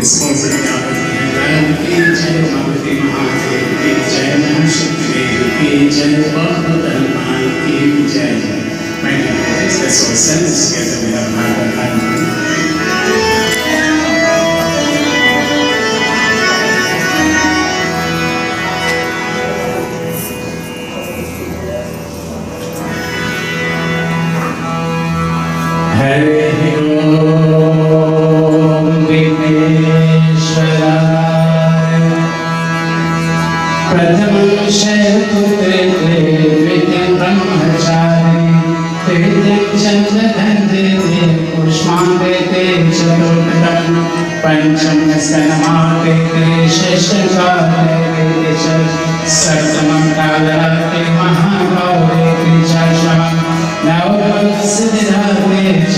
small Prajapati की जय भगवती महादेव की जय महाशक्ति देवी की जय बहुत हनुमान की जय. My dear boys, let's all sing this together with our Bhagwat. पंचम स्कंदमाते शेषकाले सप्तमं कालरात्रि महागौरे चाशम नवसिद्धाते च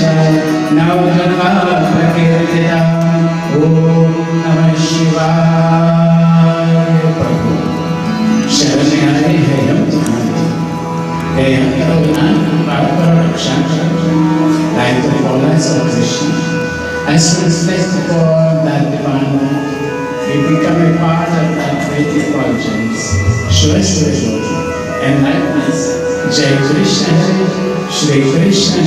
नवदुर्गा प्रकीर्तिता. ओम नमः शिवाय. प्रभु शरण में आए हैं हम तुम्हारे, हे हम करुणा पाप Shankar, like the followers of Krishna. As we reflect upon that divine light, we become a part of that great effulgence. Show us the way, enlighten us. Jai Krishna, Shri Krishna,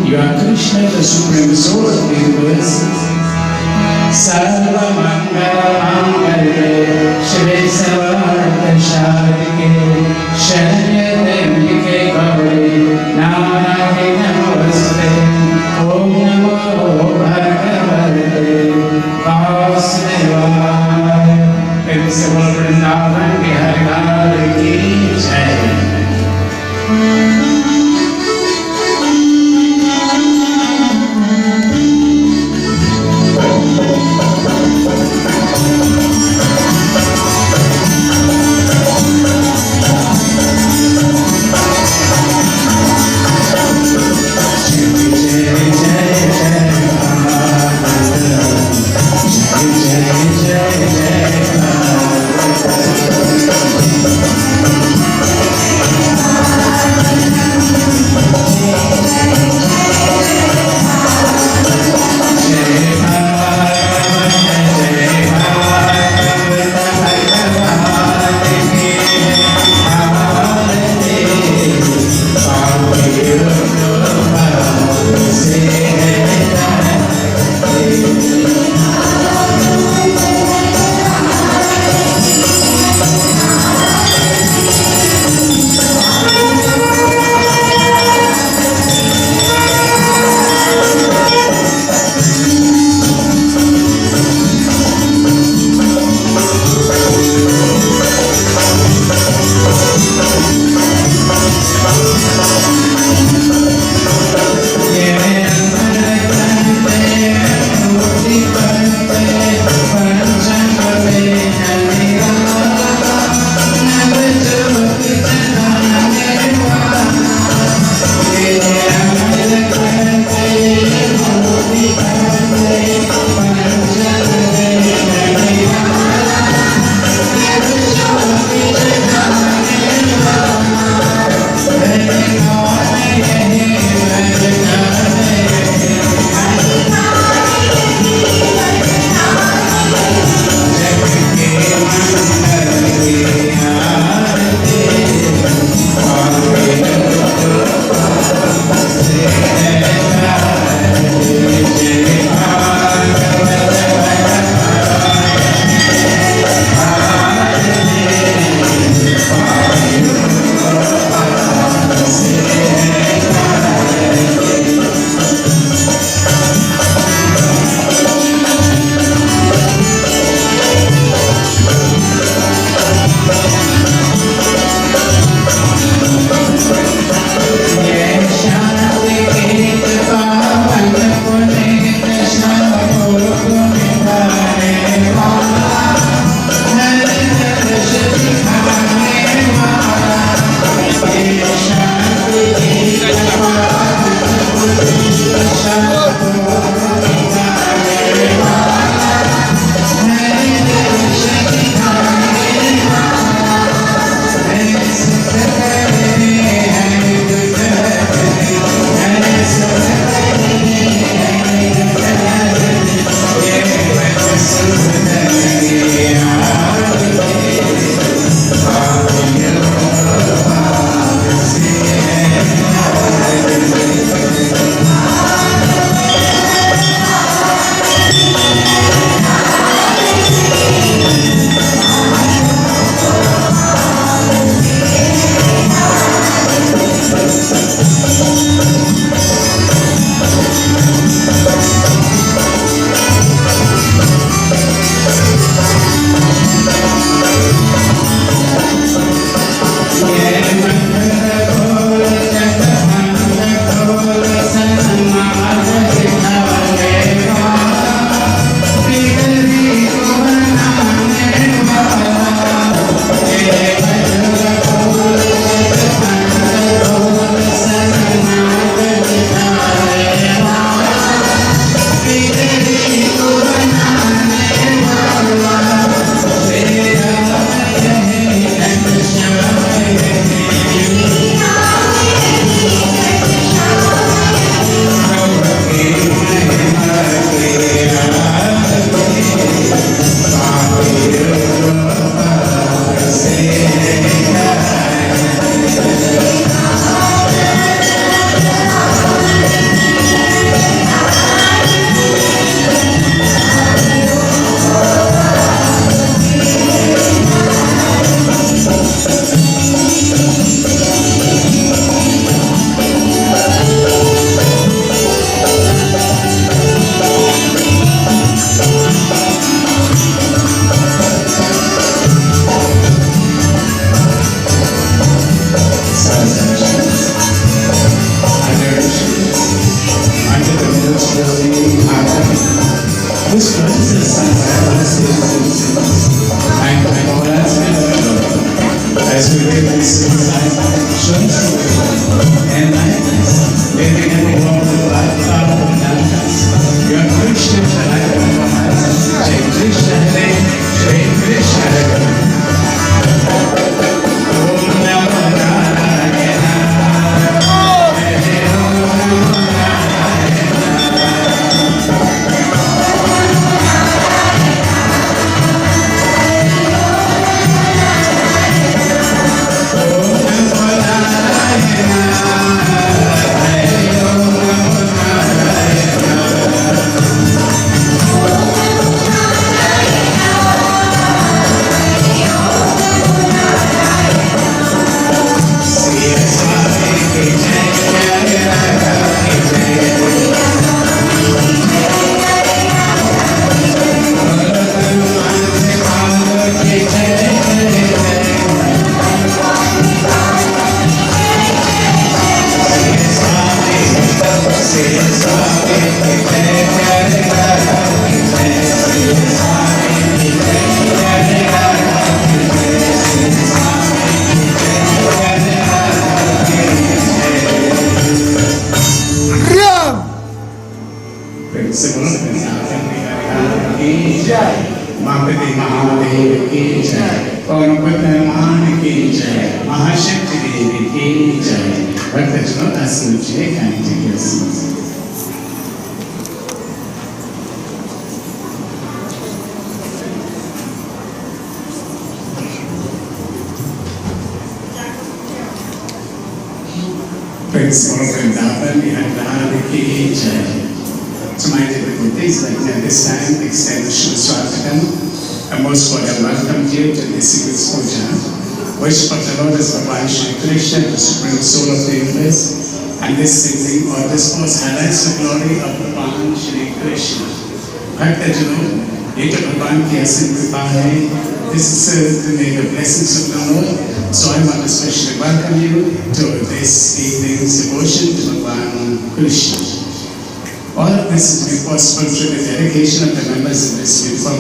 you are Krishna, the supreme soul of the universe. Sarva Mangala Mangalye, Shri Sarvadika Shadike, Sharanya Devike Gauri, Namaki Namaste, Om Namo Bhagavate Vasudevaya. Permissible Vrindavan Bihari Lal ki Jai.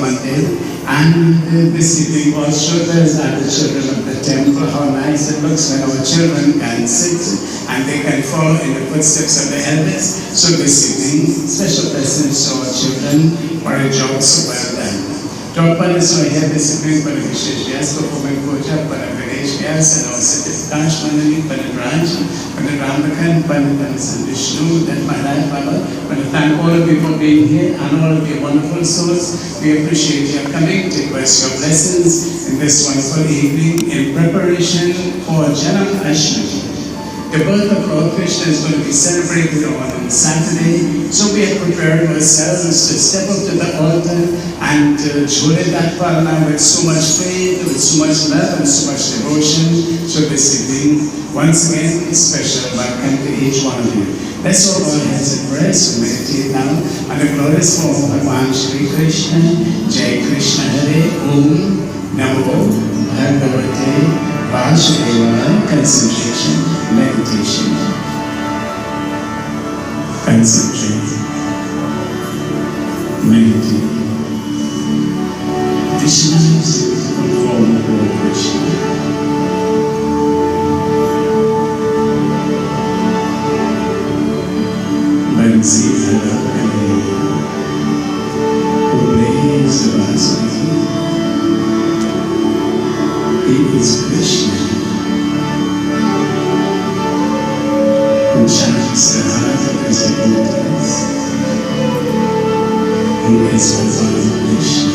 Mandir, and this evening all children are the children of the temple. How nice it looks when our children can sit and they can follow in the footsteps of the elders. So this evening, special blessings to our children for a job so well done. To Prabhupada is so here discipline for Vishu Vyas, performing puja for Ganesh Vyas, and also Prakash Mandir, Pundit Raj, Pundit Rambakhan, Pundit Vishnu, that Maharaj Baba. I want to thank all of you for being here and all of your wonderful souls. We appreciate your coming to request your blessings in this wonderful evening in preparation for Janam Ashtami. The birth of Lord Krishna is going to be celebrated on Saturday, so we are preparing ourselves to step up to the altar and jhule that parana with so much faith, with so much love and so much devotion. So this evening, once again, a special welcome to each one of you. Let's all our heads and prayers, so meditate now on the glorious form of Bhagwan Shri Krishna. Jai Krishna Hare Om Namo Bhagavate Vasudevaya. Concentration, meditation. Concentrate, meditate. Visualize the form of Lord Krishna. Bansi who plays the basuri. He is Krishna, who chants the heart of his devotees. He is Bhagwan Krishna.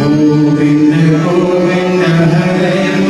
Govinda Govinda Hare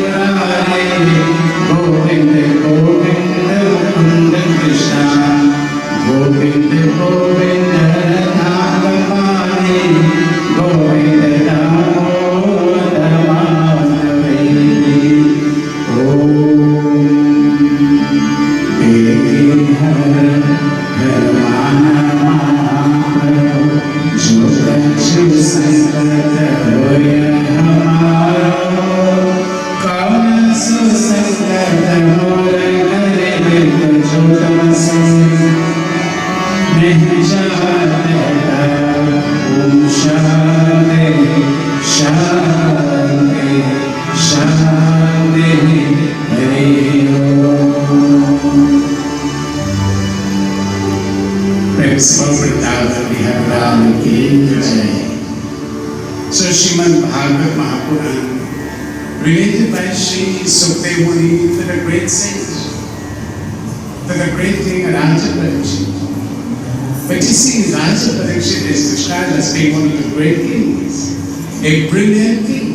Bhagwat Mahapuran, related by Shree Sukdev to the great sage, to the great king Raja Parikshit. But you see, Raja Parikshit is described as being one of the great kings, a brilliant king.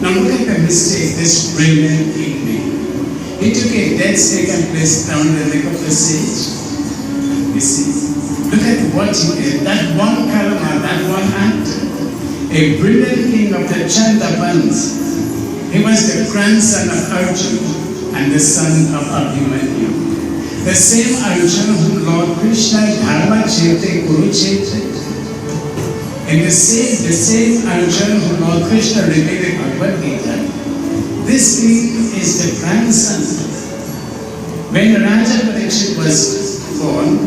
Now look at the mistake this brilliant king made. He took a dead snake and placed it around the neck of the sage. You see, look at what he did. That one karma, that one act. A brilliant king of the Chandapans. He was the grandson of Arjuna and the son of Abhimanyu. The same Arjuna whom Lord Krishna Dharma Chete Kurukshetra. And the same Arjuna whom Lord Krishna revealed in Bhagwat Gita. This king is the grandson. When Raja Parikshit was born,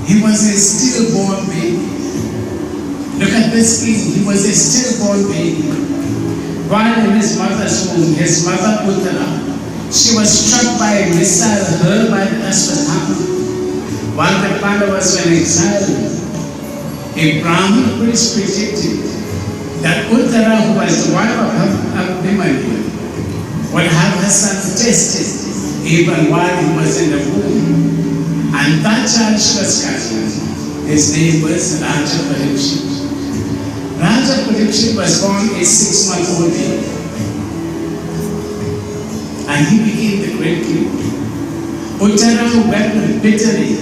he was a stillborn baby. Look at this king, he was a stillborn baby. While in his mother's womb, his mother Uttara, she was struck by a missile hurled by the Ashwatthama. While the Pandavas were in exile, a Brahmin priest predicted that Uttara, who was the wife of Abhimanyu, would have her son tested even while he was in the womb. And that child she was carrying, his name was Raja Parikshit. Raja Parikshit was born a 6-month-old baby. And he became the great king. Uttara wept bitterly.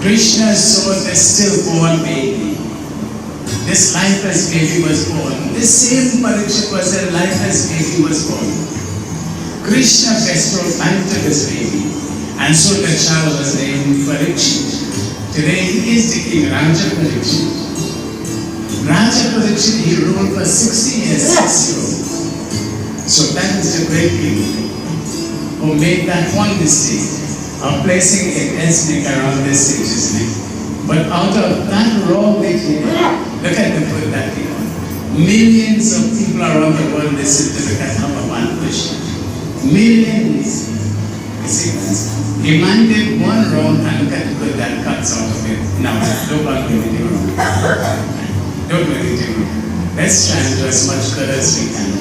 Krishna saw the stillborn baby. This lifeless baby was born. This same Parikshit was a lifeless baby was born. Krishna bestowed life to this baby, and so the child was named Parikshit. Today he is the king, Raja Parikshit. Raja Parikshit, he ruled for 60 years, 60. So that is the great king who made that one mistake of placing a dead snake around the sage's neck. But out of that wrong making, look at the foot that he on. Millions of people around the world listen to the Katha of one Krishna. Millions. You see, he man did one wrong and look at the foot that cuts out of it. Now, don't do anything wrong. Don't do anything wrong. Let's try and do as much good as we can.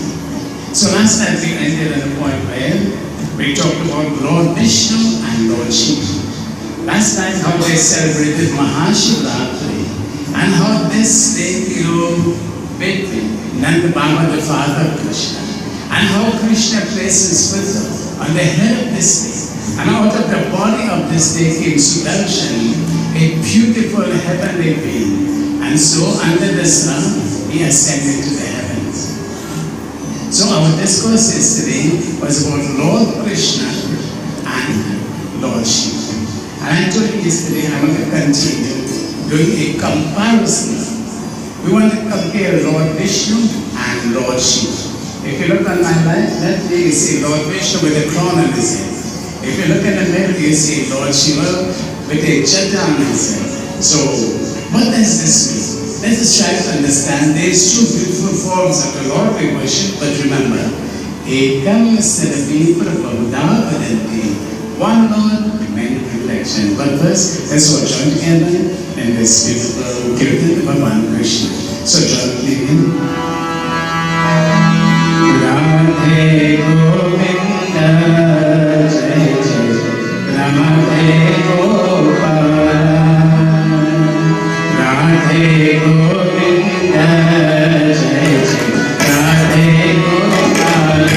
So last night we ended at the point where we talked about Lord Vishnu and Lord Shiva. Last night how they celebrated Mahashivratri and how this snake, baby, Nanda Baba, the father of Krishna, and how Krishna placed his foot on the head of this snake. And out of the body of this snake came Sudarshan, a beautiful heavenly being. And so under the sun, he ascended to the heavens. So our discourse yesterday was about Lord Krishna and Lord Shiva. And I told you yesterday I want to continue doing a comparison. We want to compare Lord Vishnu and Lord Shiva. If you look on my left here, you see Lord Vishnu with a crown on his head. If you look in the middle, you see Lord Shiva with a jata on his head. So, what does this mean? Let us try to understand these two beautiful forms of the Lord we worship, but remember, Ekam Saravi Prabhuda Vadanti. One Lord, many reflections. But first, let's all join together in this beautiful Kirtan of Bhagwan Krishna. So join with me. Radhe Govinda Jai Jai Radhe Gopala Radhe Govinda Jai Jai Radhe Gopala.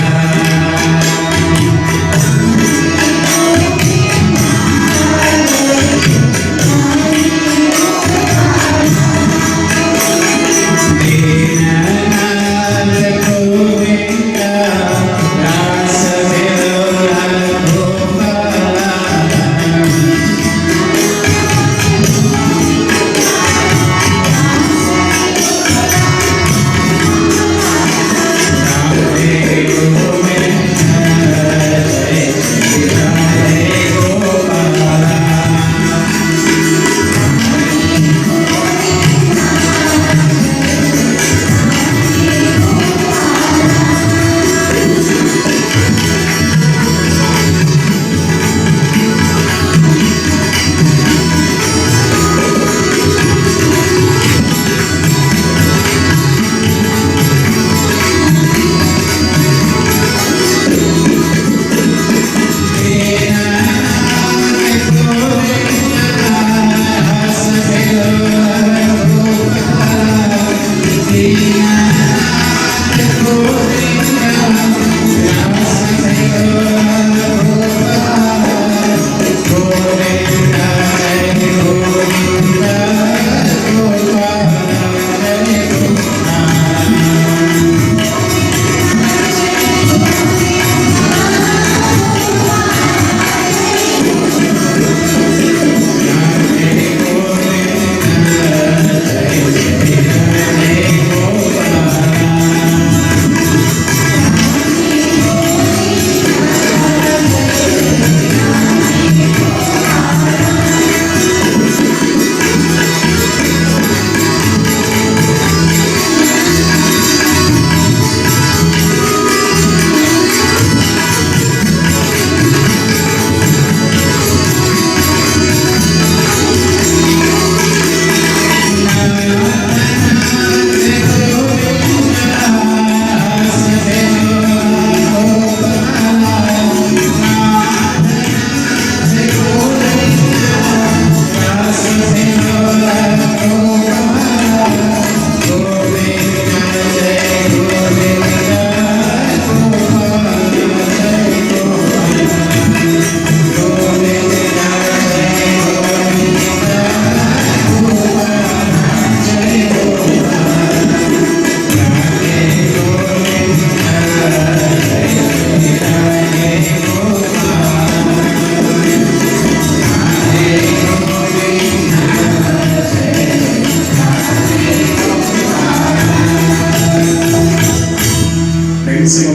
So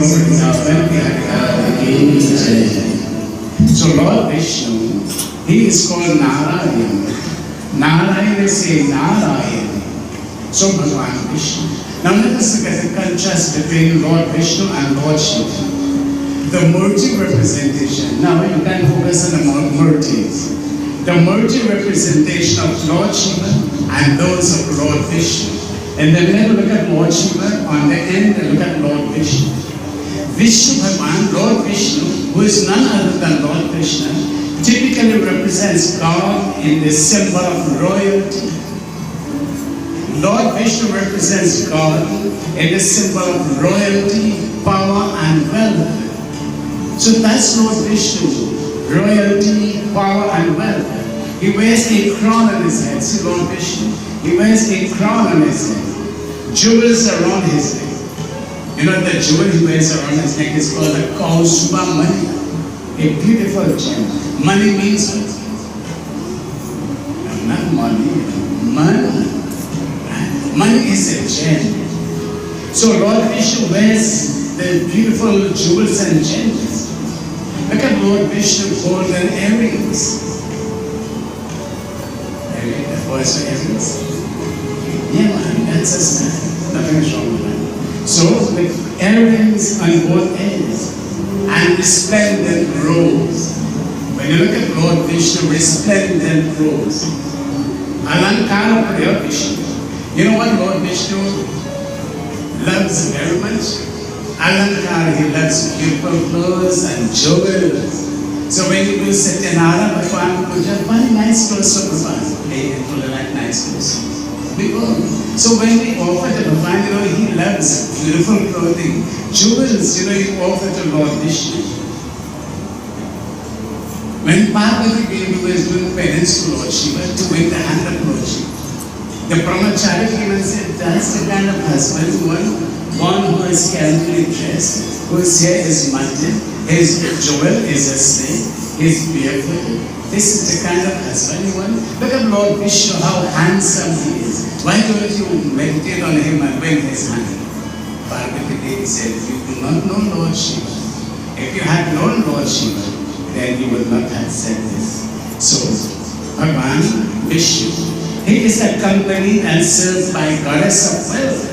Lord Vishnu, he is called Narayan. Narayan is a Narayan. So Bhagwan Vishnu. Now let us look at the contrast between Lord Vishnu and Lord Shiva. The Murti representation. Now you can focus on the Murtis. The Murti representation of Lord Shiva and those of Lord Vishnu. And then we look at Lord Shiva, on the end look at Lord Vishnu. Vishnu Bhagwan, Lord Vishnu, who is none other than Lord Krishna, typically represents God in the symbol of royalty. Lord Vishnu represents God in the symbol of royalty, power and wealth. So that's Lord Vishnu, royalty, power and wealth. He wears a crown on his head. See Lord Vishnu? He wears a crown on his head. Jewels around his neck. You know the jewel he wears around his neck is called a Kaustuba money. A beautiful gem. Money means what? Not money. Money. Money is a gem. So Lord Vishnu wears the beautiful jewels and gems. Look at Lord Vishnu golden earrings. Boys wear earrings? Yeah man, that's a style. Nothing is wrong with that. So with earrings on both ends and resplendent robes. When you look at Lord Vishnu, resplendent robes. Alankara Priya Vishnu. You know what Lord Vishnu loves very much? Alankara, he loves beautiful clothes and jewels. So when you do Satyanara Bhagwan Puja, buy nice clothes for Bhagwan. Hey, people like nice clothes. So when we offer to Bhagwan, you know, he loves beautiful clothing. Jewels, you know, you offer to Lord Vishnu. When Parvati Devi was doing penance to Lord Shiva, to win the hand of Lord Shiva, the brahmachari came and said, that's the kind of husband, one who is scantily dressed, whose hair is matted, his jewel is a snake, his barefoot. This is the kind of husband you want. Look at Lord Vishnu, how handsome he is. Why don't you meditate on him and win his hand? Parvati Devi said, you do not know Lord Shiva. If you had known Lord Shiva, then you would not have said this. So, Bhagwan Vishnu, he is accompanied and served by goddess of wealth.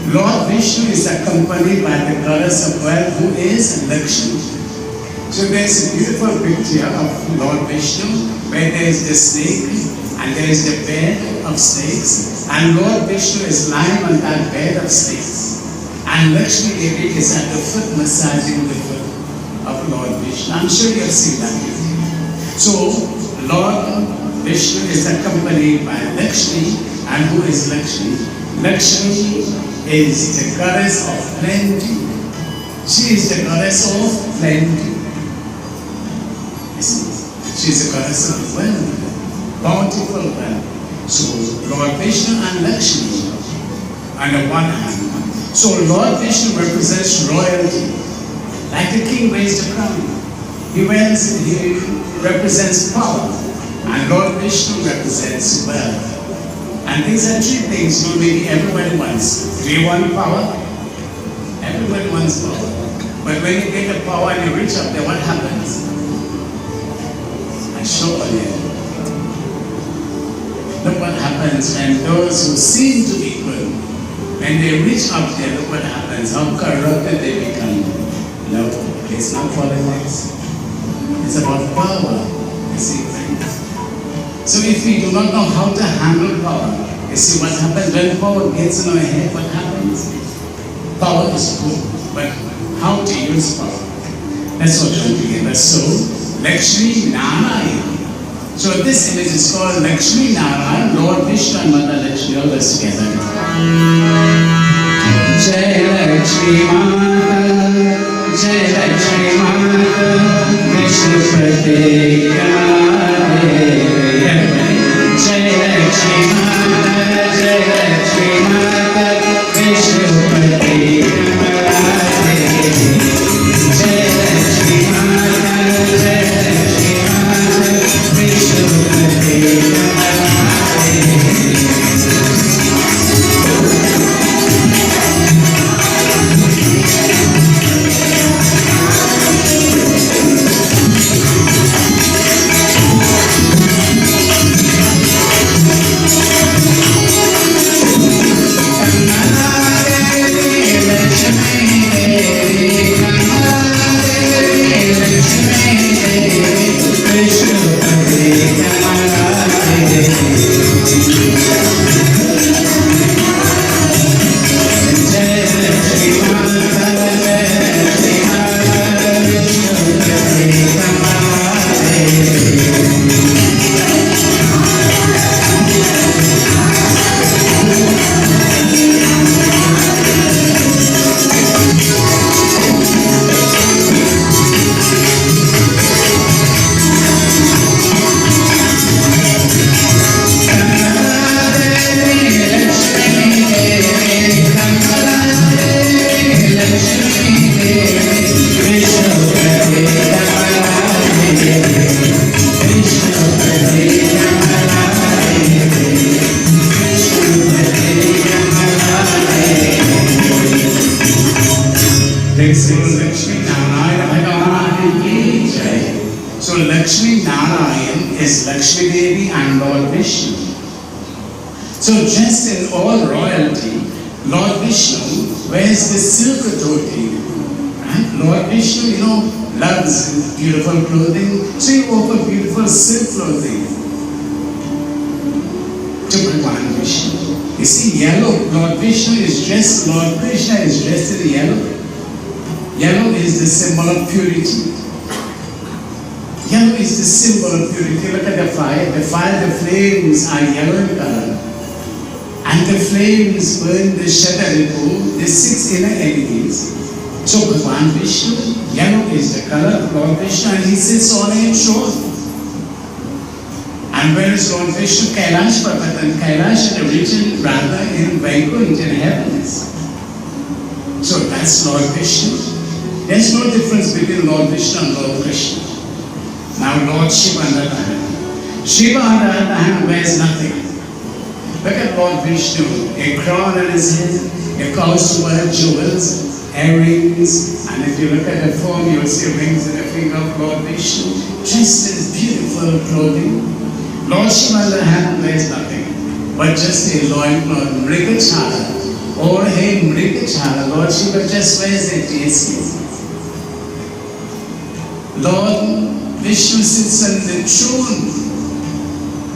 Lord Vishnu is accompanied by the goddess of wealth who is Lakshmi. So there's a beautiful picture of Lord Vishnu where there is the snake and there is the bed of snakes and Lord Vishnu is lying on that bed of snakes and Lakshmi Devi is at the foot massaging the foot of Lord Vishnu. I'm sure you have seen that picture. So Lord Vishnu is accompanied by Lakshmi, and who is Lakshmi? Lakshmi is the goddess of plenty. She is the goddess of plenty. She is the goddess of wealth, bountiful wealth. So Lord Vishnu and Lakshmi on the one hand. So Lord Vishnu represents royalty. Like the king wears the crown. He represents power. And Lord Vishnu represents wealth. And these are three things maybe everybody wants. Do you want power? Everybody wants power. But when you get the power and you reach up there, what happens? I show you. Look what happens when those who seem to be good, when they reach up there, look what happens. How corrupted they become. No, it's not politics. It's about power. You see, friends. So if we do not know how to handle power, you see what happens when power gets in our head, what happens? Power is good, but how to use power? That's what we're together. So, Lakshmi Narayan. So this image is called Lakshmi Narayan, Lord Vishnu and Mother Lakshmi, all this together. Jai Lakshmi Mata, Jai Lakshmi Mata, Vishnu Pati Kare. Jai Lakshmi Mata, Jai Lakshmi Mata, Vishnu Pati Kare. Jai Lakshmi Mata, Jai Lakshmi Mata, Vishnu Pati Kare. Lakshmi Narayana Bhagavan ki Jai. So Lakshmi Narayan is Lakshmi Devi and Lord Vishnu. So dressed in all royalty, Lord Vishnu wears the silk dhoti. Right? Lord Vishnu, loves beautiful clothing, so he offers beautiful silk clothing to Bhagwan Vishnu. You see, yellow, Lord Vishnu is dressed, Lord Krishna is dressed in yellow. Yellow is the symbol of purity. Yellow is the symbol of purity. Look at the fire. The flames are yellow in color. And the flames burn the Shataripu, the 6 inner enemies. So Bhagwan Vishnu, yellow is the color of Lord Vishnu, and he sits on a throne. And where is Lord Vishnu? Kailash Parvat, and Kailash is origin rather in Vaikuntha, in heavens. So that's Lord Vishnu. There's no difference between Lord Vishnu and Lord Krishna. Now Lord Shiva on the other hand. Shiva on the other hand wears nothing. Look at Lord Vishnu, a crown on his head, a costume, jewels, earrings, and if you look at the form, you'll see rings in the finger of Lord Vishnu, dressed in beautiful clothing. Lord Shiva on the other hand wears nothing, but just a loincloth, Mrigachala, or a Mrigachala. Lord Shiva just wears a TSK. Lord Vishnu sits on the throne.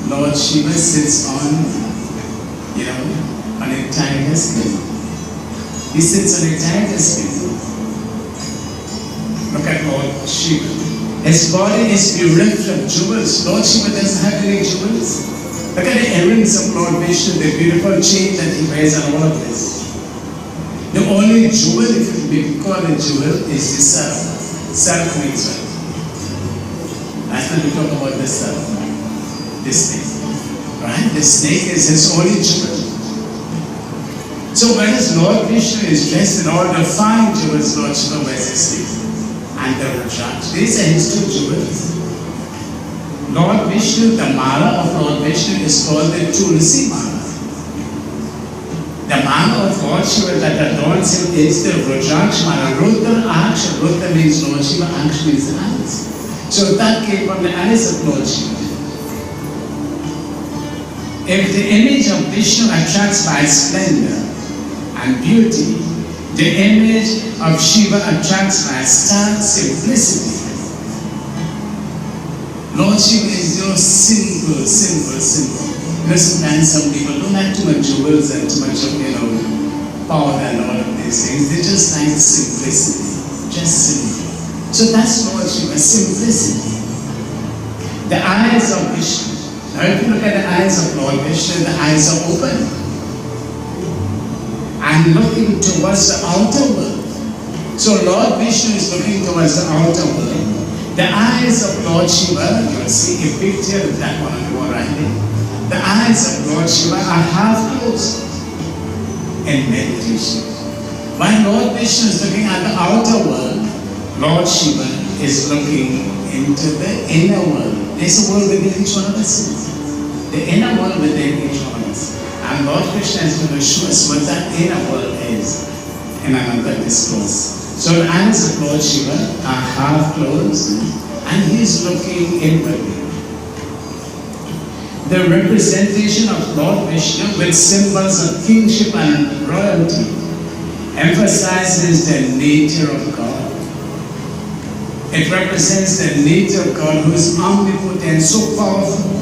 Lord Shiva sits on a tiger skin. He sits on a tiger skin. Look at Lord Shiva. His body is bereft of jewels. Lord Shiva doesn't have any jewels. Look at the earrings of Lord Vishnu, the beautiful chain that he wears and all of this. The only jewel, if it be called a jewel, is the self. Self means what? Last time we talked about the self. The snake. Right? The snake is his only jewel. So whereas Lord Vishnu is dressed in all the fine jewels, Lord Shiva wears his snake. And the Rudraksh. These are his 2 jewels. Lord Vishnu, the mala of Lord Vishnu is called the Tulsi mala. The mala of Lord Shiva that adorns him is the Rudraksh mala. Rudraksh, Rudra means Lord Shiva, Aksh means the eyes. So that came from the eyes of Lord Shiva. If the image of Vishnu attracts by splendor and beauty, the image of Shiva attracts by stark simplicity. Lord Shiva is simple. Sometimes some people don't like too much jewels and too much of power and all of these things. They just like simplicity, just simple. So that's Lord Shiva, simplicity. The eyes of Vishnu. Now if you look at the eyes of Lord Vishnu, the eyes are open and looking towards the outer world. So Lord Vishnu is looking towards the outer world. The eyes of Lord Shiva, you'll see a picture of that one on the wall right there. The eyes of Lord Shiva are half closed in meditation. While Lord Vishnu is looking at the outer world, Lord Shiva is looking into the inner world. There's a world within each one of us. The inner world within each one of us. And Lord Krishna is going to show us what that inner world is in another discourse. So the eyes of Lord Shiva are half closed and he is looking inwardly. The representation of Lord Vishnu with symbols of kingship and royalty emphasizes the nature of God. It represents the nature of God who is omnipotent, so powerful.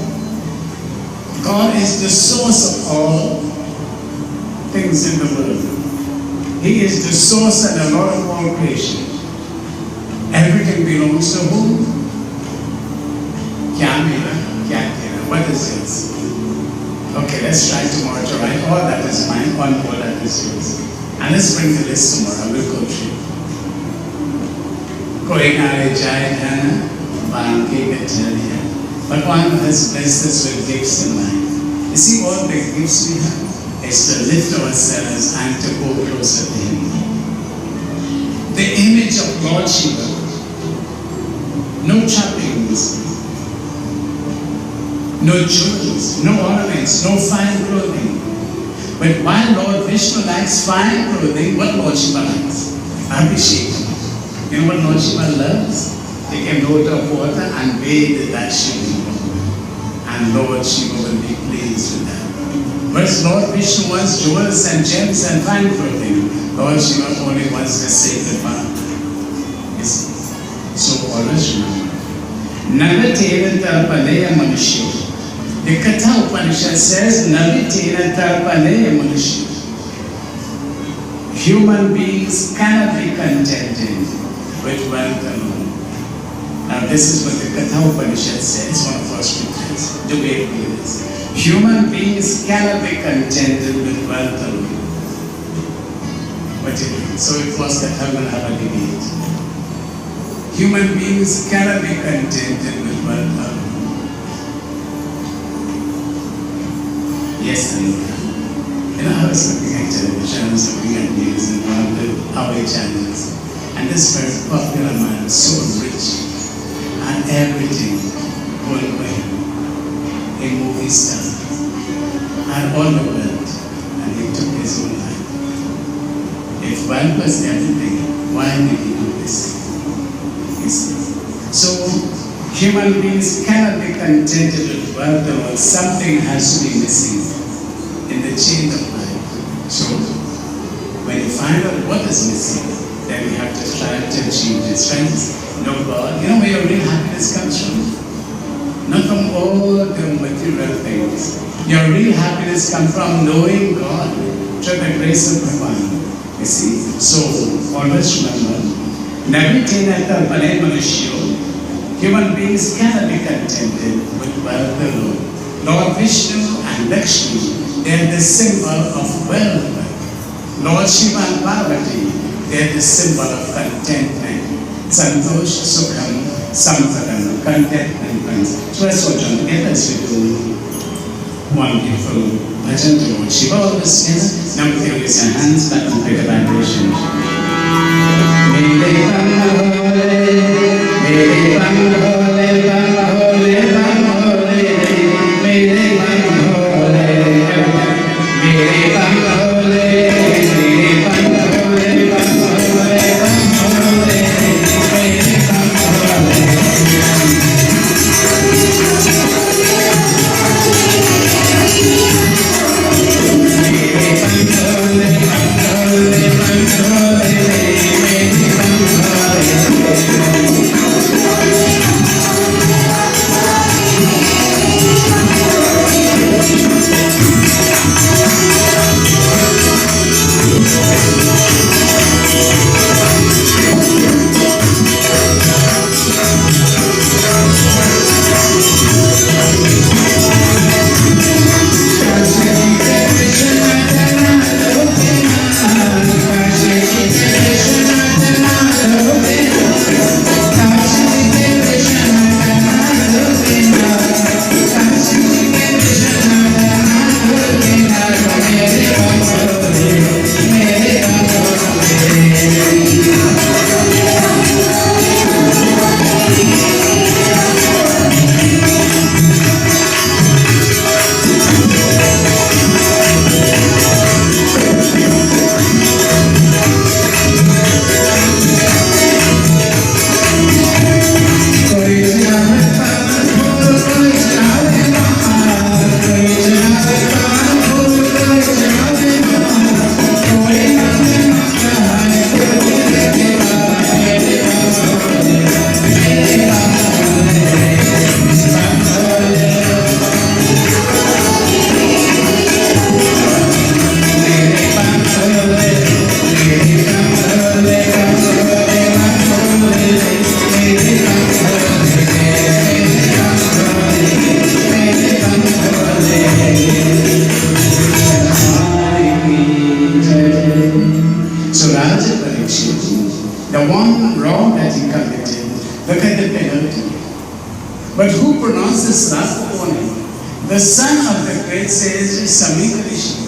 God is the source of all things in the world. He is the source and the Lord of all creation. Everything belongs to whom? What is yours? Okay, let's try tomorrow to write all that is mine on all that is yours. And let's bring the list tomorrow. We'll go through. But one has blessed us with gifts in life. You see, all the gifts we have is to lift ourselves and to go closer to Him. The image of Lord Shiva, no trappings, no jewels, no ornaments, no fine clothing. But while Lord Vishnu likes fine clothing, what Lord Shiva likes? Abhishek. You know what Lord Shiva loves? Take a load of water and bathe that Shiva. And Lord Shiva will be pleased with that. Whereas Lord Vishnu wants jewels and gems and fine clothing. Lord Shiva only wants the sacred path. So always remember. Navatena Tarpaleya Manishya. The Katha Upanishad says, Navatena Tarpaleya Manishya. Human beings cannot be contented with wealth alone. Now this is what the Katha Upanishad says, one of our scriptures. Debate with this. Human beings cannot be contented with wealth alone. So it was Katha will have a debate. Human beings cannot be contented with wealth alone. Yes, and you know, I was looking at television, I was looking at news and one of the Huawei channels. And this very popular man, so rich, and everything going well, a movie star, and all the wealth, and he took his own life. If wealth was everything, why did he do this? So, human beings cannot be contented with wealth alone. Something has to be missing in the chain of life. So, when you find out what is missing, then you have to try to achieve this. Friends, know God. You know where your real happiness comes from? Not from all the material things. Your real happiness comes from knowing God through the grace of Bhagwan. You see? So, always remember, human beings cannot be contented with wealth alone. Lord Vishnu and Lakshmi, they are the symbol of wealth. Lord Shiva and Parvati, they are the symbol of contentment. Santosh, Sukham, Sampadan, contentment, friends. So let's go down together as we do one beautiful bhajan to Lord Shiva. All this together. Now with your hands back and play the vibration. Mere But who pronounces Ras upon him? The son of the great sage Samika Rishi.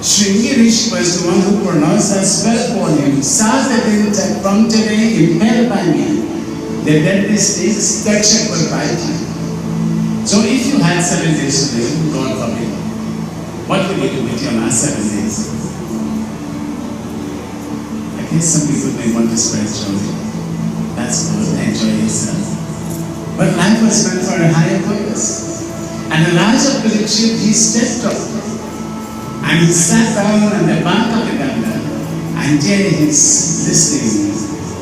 Shree Rishi was the one who pronounced a spell upon him. Sasadin from today impelled by me. The deadly snakes that will bite you. So if you had 7 days to live, God forbid, what will you do with your last 7 days? I Yes, some people may want to spread joy. That's good, enjoy yourself. But life was meant for a higher purpose. And the Raja Parikshit, he stepped up and he sat down on the bank of the Ganga and there he's listening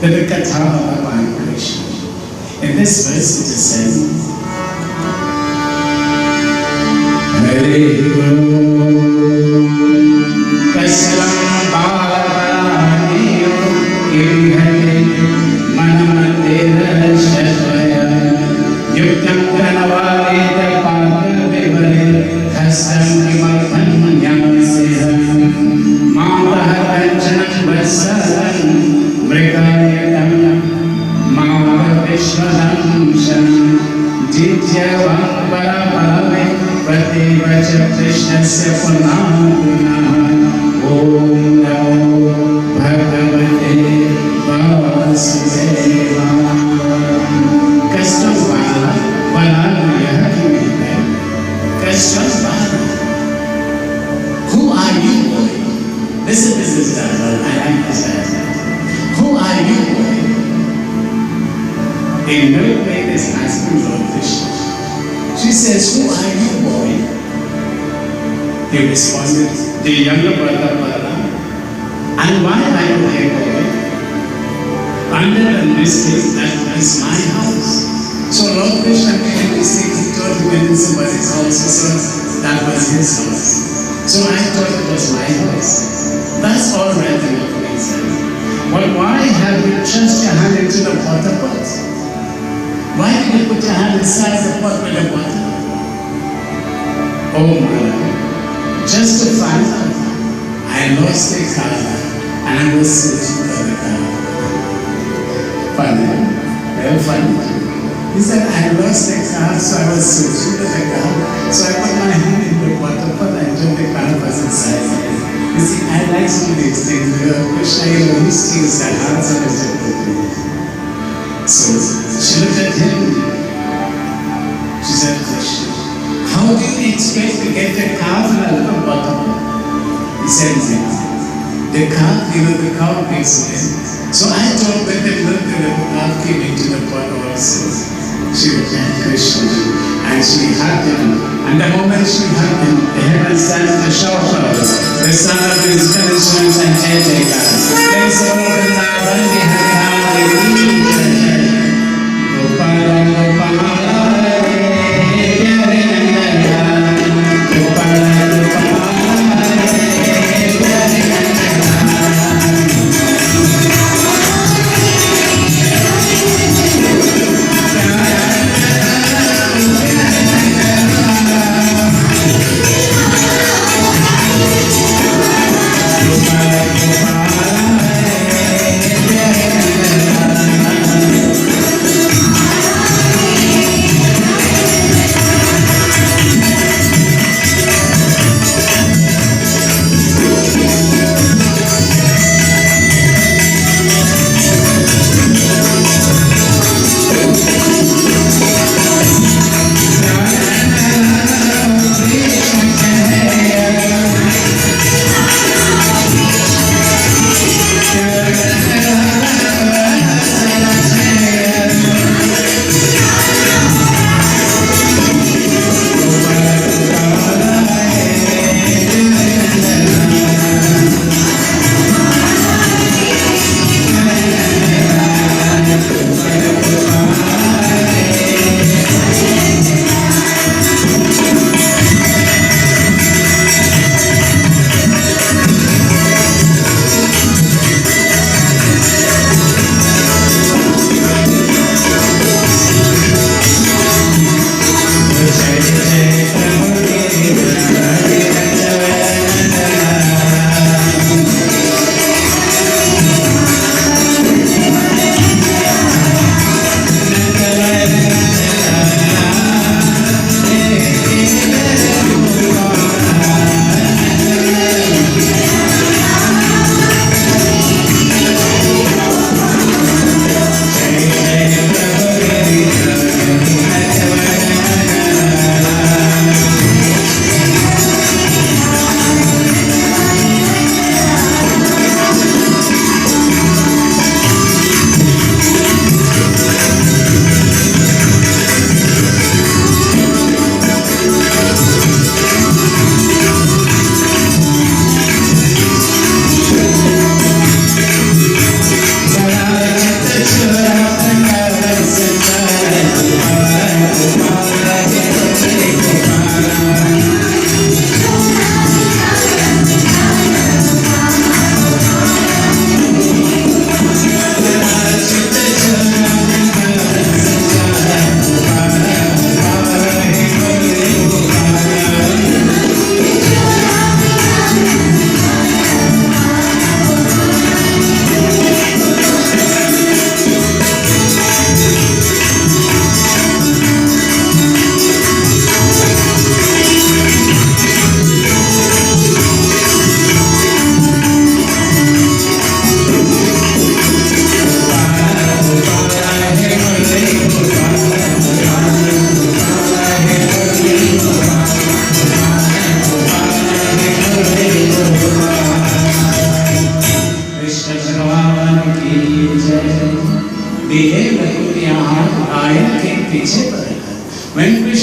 to the Katha of Bhagwan Parikshit. In this verse it is said, Hare Kasalam Bhalavaniyo Kirihate Manamandira Shataya Yuktam Pranavadeta Pata Vivare Khastam Kimalpan Yamaseham Mamaha Kanchanam Vasaram Mrikayatam Mamaha Vishwadam Shanam Jityavam Paraparame Prativacha Krishnasya Punamuna Om Namo Bhagavate Vasudevaya Kastam Bala Balanaya Kastam Bala. Who are you, boy? Listen, this is that. I like this that. Who are you, boy? A milkmaid is asking Lord Krishna. She says, who are you, boy? He responded, the younger brother Bala. And why are you here, boy? Under the mistake, that is my house. So Lord Krishna made a mistake. He thought he went in somebody's house. So that was his house. So I thought it was my house. That's all right in the place. But why have you thrust your hand into the water pot? Why did you put your hand inside the pot with the water? Oh my, just to find out, I lost a car and I was searching for the car. Funny, very funny. He said, I lost the car, so I was searching for the car. So I put my hand in the water pot and took the car was inside. You see, I like some of these things because Krishna, he steals the hearts of his people. So she looked at him. She said, Krishna, how do you expect to get the cow from a little bottle? He said, the cow, the cow takes it. So I thought when the milk of the cow came into the pot also, she looked at Krishna and she hugged him. And the moment she hugged him, the heavens started to shower. The son of his punishments and Jayakar. Let's all the Navandi Hari Gopala Gopala Yeah.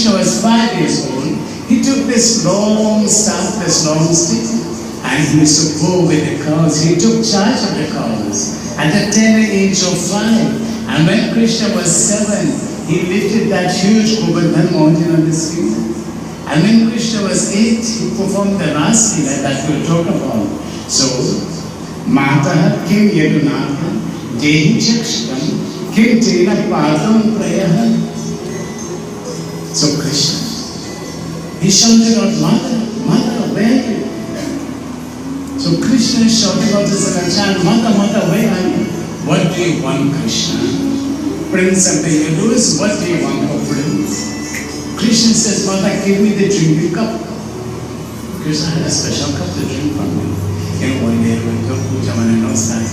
Krishna was 5 years old, he took this long staff, this long stick, and he used to go with the cows. He took charge of the cows at the tender age of 5. And when Krishna was 7, he lifted that huge Govardhan mountain on his feet. And when Krishna was 8, he performed the Ras Leela that we'll talk about. So, Mata Kim Yadunatha, Dehi Chaksham, Kim Tena Padam Prayaha. So Krishna, he shouted out, Mother, Mother, where are you? So Krishna is shouting out this and child, Mother, Mother, where are you? What do you want, Krishna? Prince of the Yadus, what do you want, oh Prince? Krishna says, Mother, give me the drinking cup. Krishna had a special cup to drink from me. One day when Puja Manano started,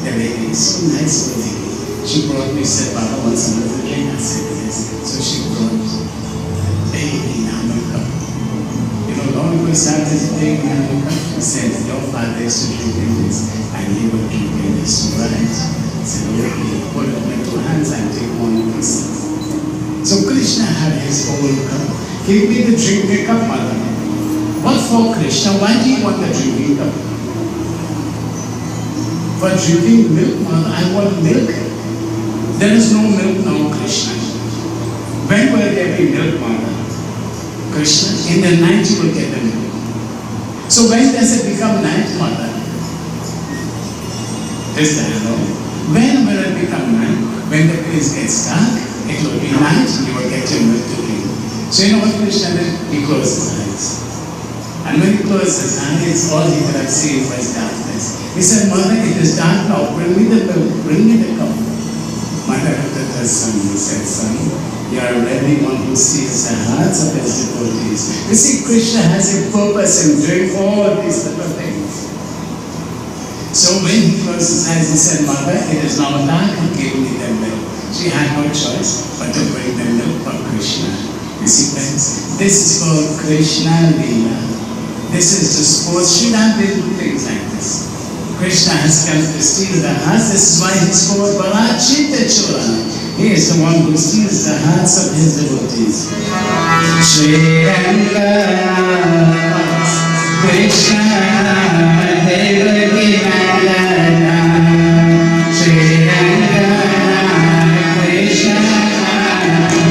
the lady is so nice lady. She brought me, said, Baba wants some of the drink. I said, yes. So she brought baby Nanu cup. Long ago started baby Nanu cup. He said, your father is to drink in this, and he will drink in this, right? I said, okay, put up my 2 hands and take one of this. So Krishna had his own cup. Give me the drinking cup, Mother. What for, Krishna? Why do you want the drinking cup? For drinking milk, Mother, I want milk. There is no milk now, Krishna. When will there be milk, Mother? Krishna, in the night you will get the milk. So when does it become night, Mother? Is that all? When will it become night? When the place gets dark, it will be night, you will get your milk to drink. So you know what Krishna did? He closed his eyes. And when he closed his eyes, all he could have seen was darkness. He said, Mother, it is dark now, bring me the milk, bring me the cup. Mother looked at her son, he said, Son, you are already one who sees the hearts of his devotees. You see, Krishna has a purpose in doing all these little things. So when he closed his eyes, he said, Mother, it is now dark, and give me the milk. She had no choice but to bring the milk for Krishna. You see, friends, this is called Krishna Leela. This is the sports. Shree did things like this. Krishna has come to steal the hearts. This is why he's called Balachita Chora. He is the one who steals the hearts of his devotees. Shree Krishna Devaki Nandana. Shree Krishna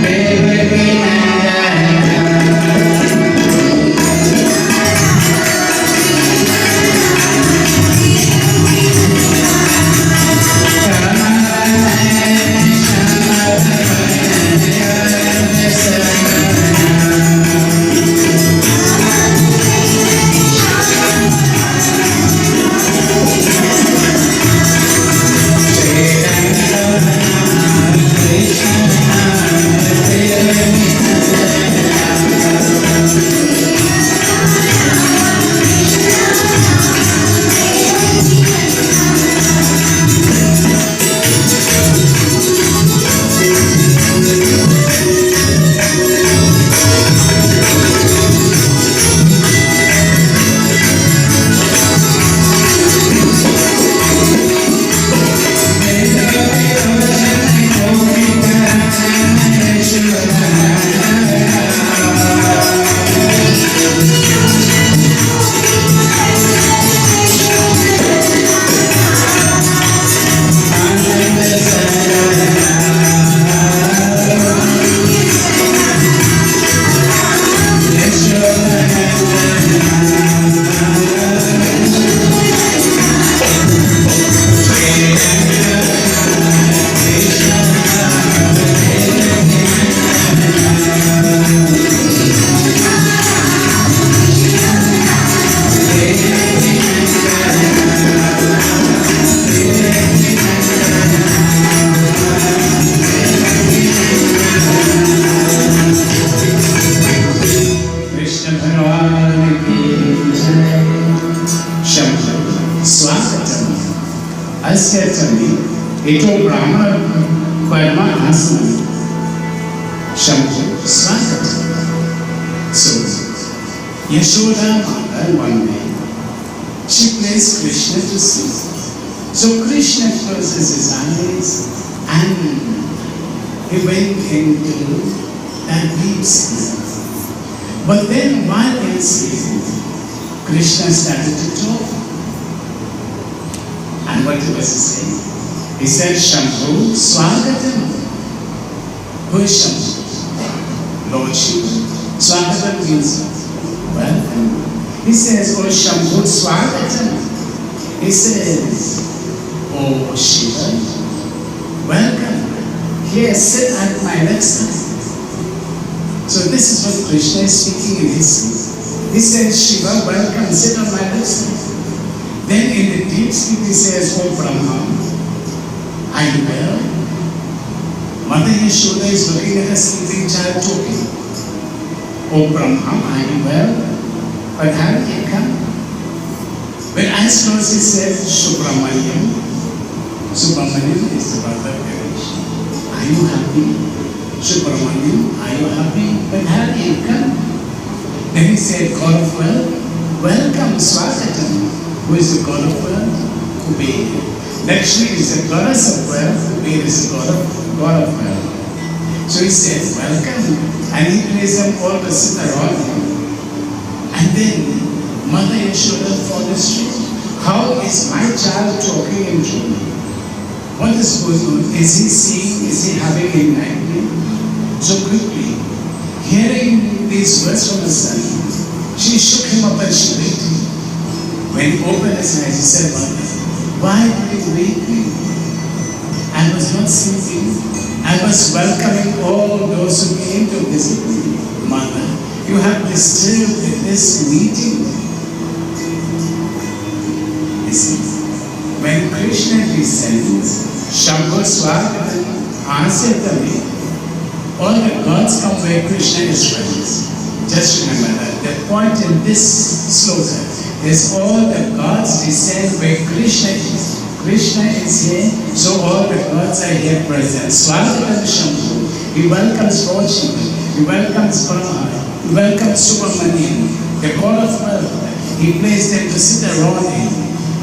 Devaki Eto Brahma Padma Asana Shankar Swagat. So Yashoda Mata one day she placed Krishna to sleep. So Krishna closes his eyes and he went into that deep sleep. But then while in sleep, Krishna started to talk. And what was he saying? He said, Shambhu Swagatam. Who is Shambhu? Lord Shiva. Swagatam means welcome. He says, oh Shambhu Swagatam. He says, oh Shiva, welcome. Here, sit at my left side. So this is what Krishna is speaking in his sleep. He says, Shiva, welcome, sit on my left side. Then in the deep sleep he says, oh Brahma, are you well? Mother Yashoda is looking at a sleeping child talking. Oh Brahma, are you well? But how did you come? When eyes closed he said, Subramaniam. Subramaniam is the brother of Ganesh. Are you happy? Subramaniam, are you happy? But how did you come? Then he said, God of wealth, welcome, Swagatam. Who is the God of wealth? Kuber. Lakshmi is the goddess of wealth, Kuber is the God of wealth. So he said, welcome. And he placed them all to sit around him. And then Mother Yashoda follows Shree. How is my child talking in dream? What is going on? Is he seeing? Is he having a nightmare? So quickly, hearing these words from her son, she shook him up and she waked him. When he opened his eyes, he said, Mother, why did you wake me? I was not sleeping. I was welcoming all those who came to visit me. Mother, you have disturbed this meeting. Listen, when Krishna descends, Shambhu Swagatam Asyatami, all the gods come where Krishna is present. Just remember that. The point in this sloka is all the gods descend where Krishna is. Krishna is here, so all the gods are here present. Swagatam Shambhu. He welcomes Lord Shiva. He welcomes Brahma. He welcomes Subramaniam, the God of wealth. He placed them to sit around him.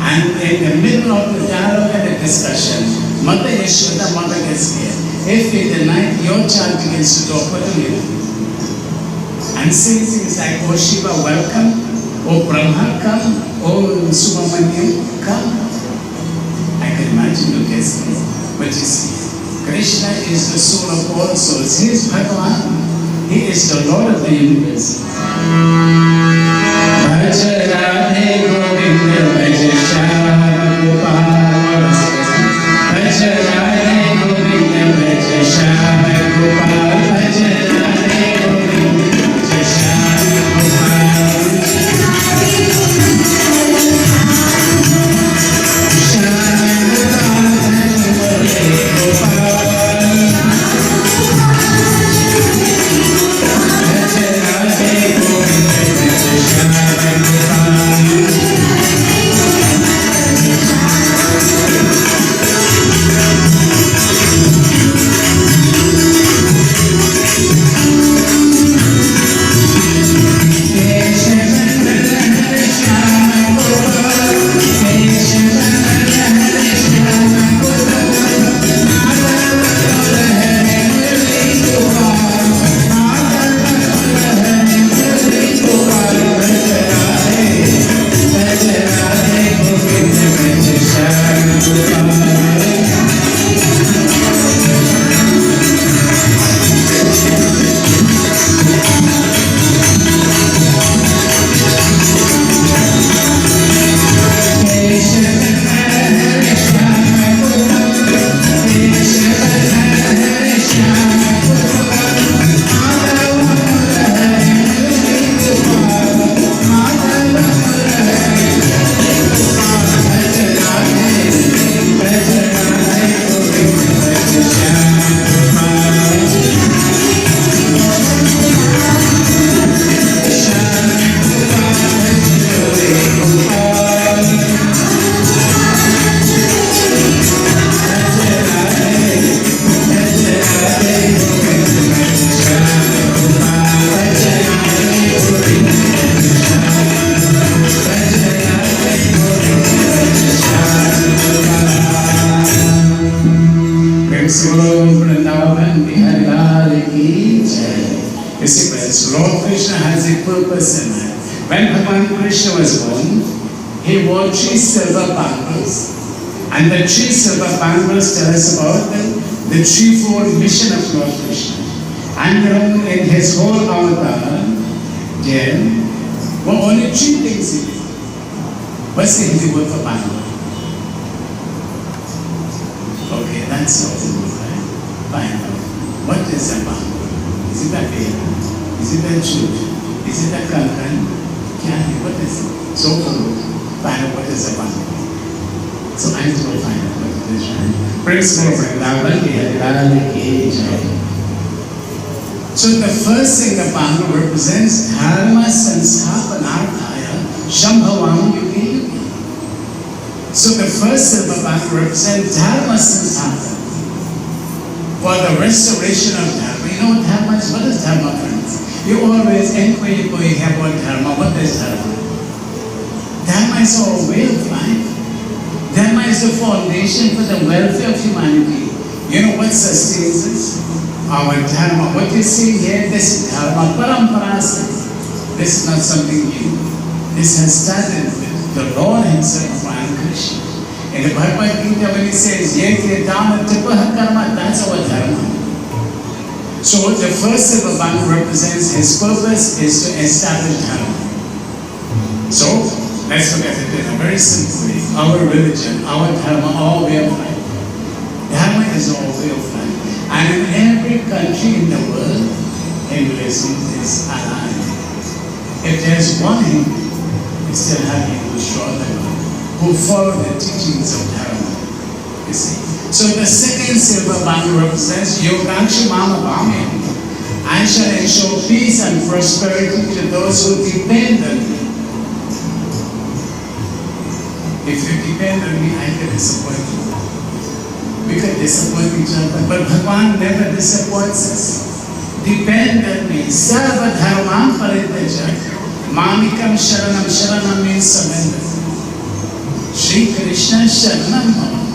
And in the middle of the dialogue and the discussion, Mother Yashoda, Mother gets here. If in the night your child begins to talk, what do you do? And saying things like, oh Shiva, welcome. Oh Brahma, come. Oh Subramaniam, come. I can imagine you guess this. But you see, Krishna is the soul of all souls. He is Bhagwan. He is the Lord of the universe. Bhaj Radhe Govinda Bhaj Shyama Gopal. Bhaj Radhe Govinda Bhaj Shyama Gopal. Bhaj Radhe Govinda Bhaj Shyama Gopal. Shyama Gopal. had purpose in life. When Bhagwan Krishna was born, he wore 3 silver bangles. And the 3 silver bangles tell us about the threefold mission of Lord Krishna. And in his whole avatar, there were only 3 things he did. What's the Hindi word for bangle? Okay, that's all the word, right? Bangle. What is a bangle? Is it a bear? Is it a jute? Is it a kankan? What is it? So, find out what is a bangle. So I need to go find out what it is, right? Praise God for So the first thing the bangle represents, Dharma Sansthapanarthaya Shambhavam Yugi Yugi. So the first silver bangle represents Dharma Sansthapan. For the restoration of Dharma. You know Dharma is, what is Dharma, friends? You always inquire about Dharma. What is Dharma? Dharma is our way of life. Dharma is the foundation for the welfare of humanity. You know what sustains us? Our Dharma. What you see here, this Dharma, Paramparasa. This is not something new. This has started with the Lord himself, Bhagwan Krishna. In the Bhagavad Gita, when he says, Yeke Dhamma Tipaha Karma, that's our Dharma. So the first silver bangle represents his purpose is to establish Dharma. So, let's look at it in a very simple way. Our religion, our Dharma, our way of life. Dharma is our way of life. And in every country in the world, Hinduism is alive. If there's one Hindu, we still have Hindus who follow the teachings of Dharma. You see. So the second silver bangle represents Yogaksha Mama Bhamya. I shall ensure peace and prosperity to those who depend on me. If you depend on me, I can disappoint you. We can disappoint each other, but Bhagwan never disappoints us. Depend on me. Sarva dharmam parityaja. Mamikam sharanam. Sharanam means surrender. Shree Krishna sharanam.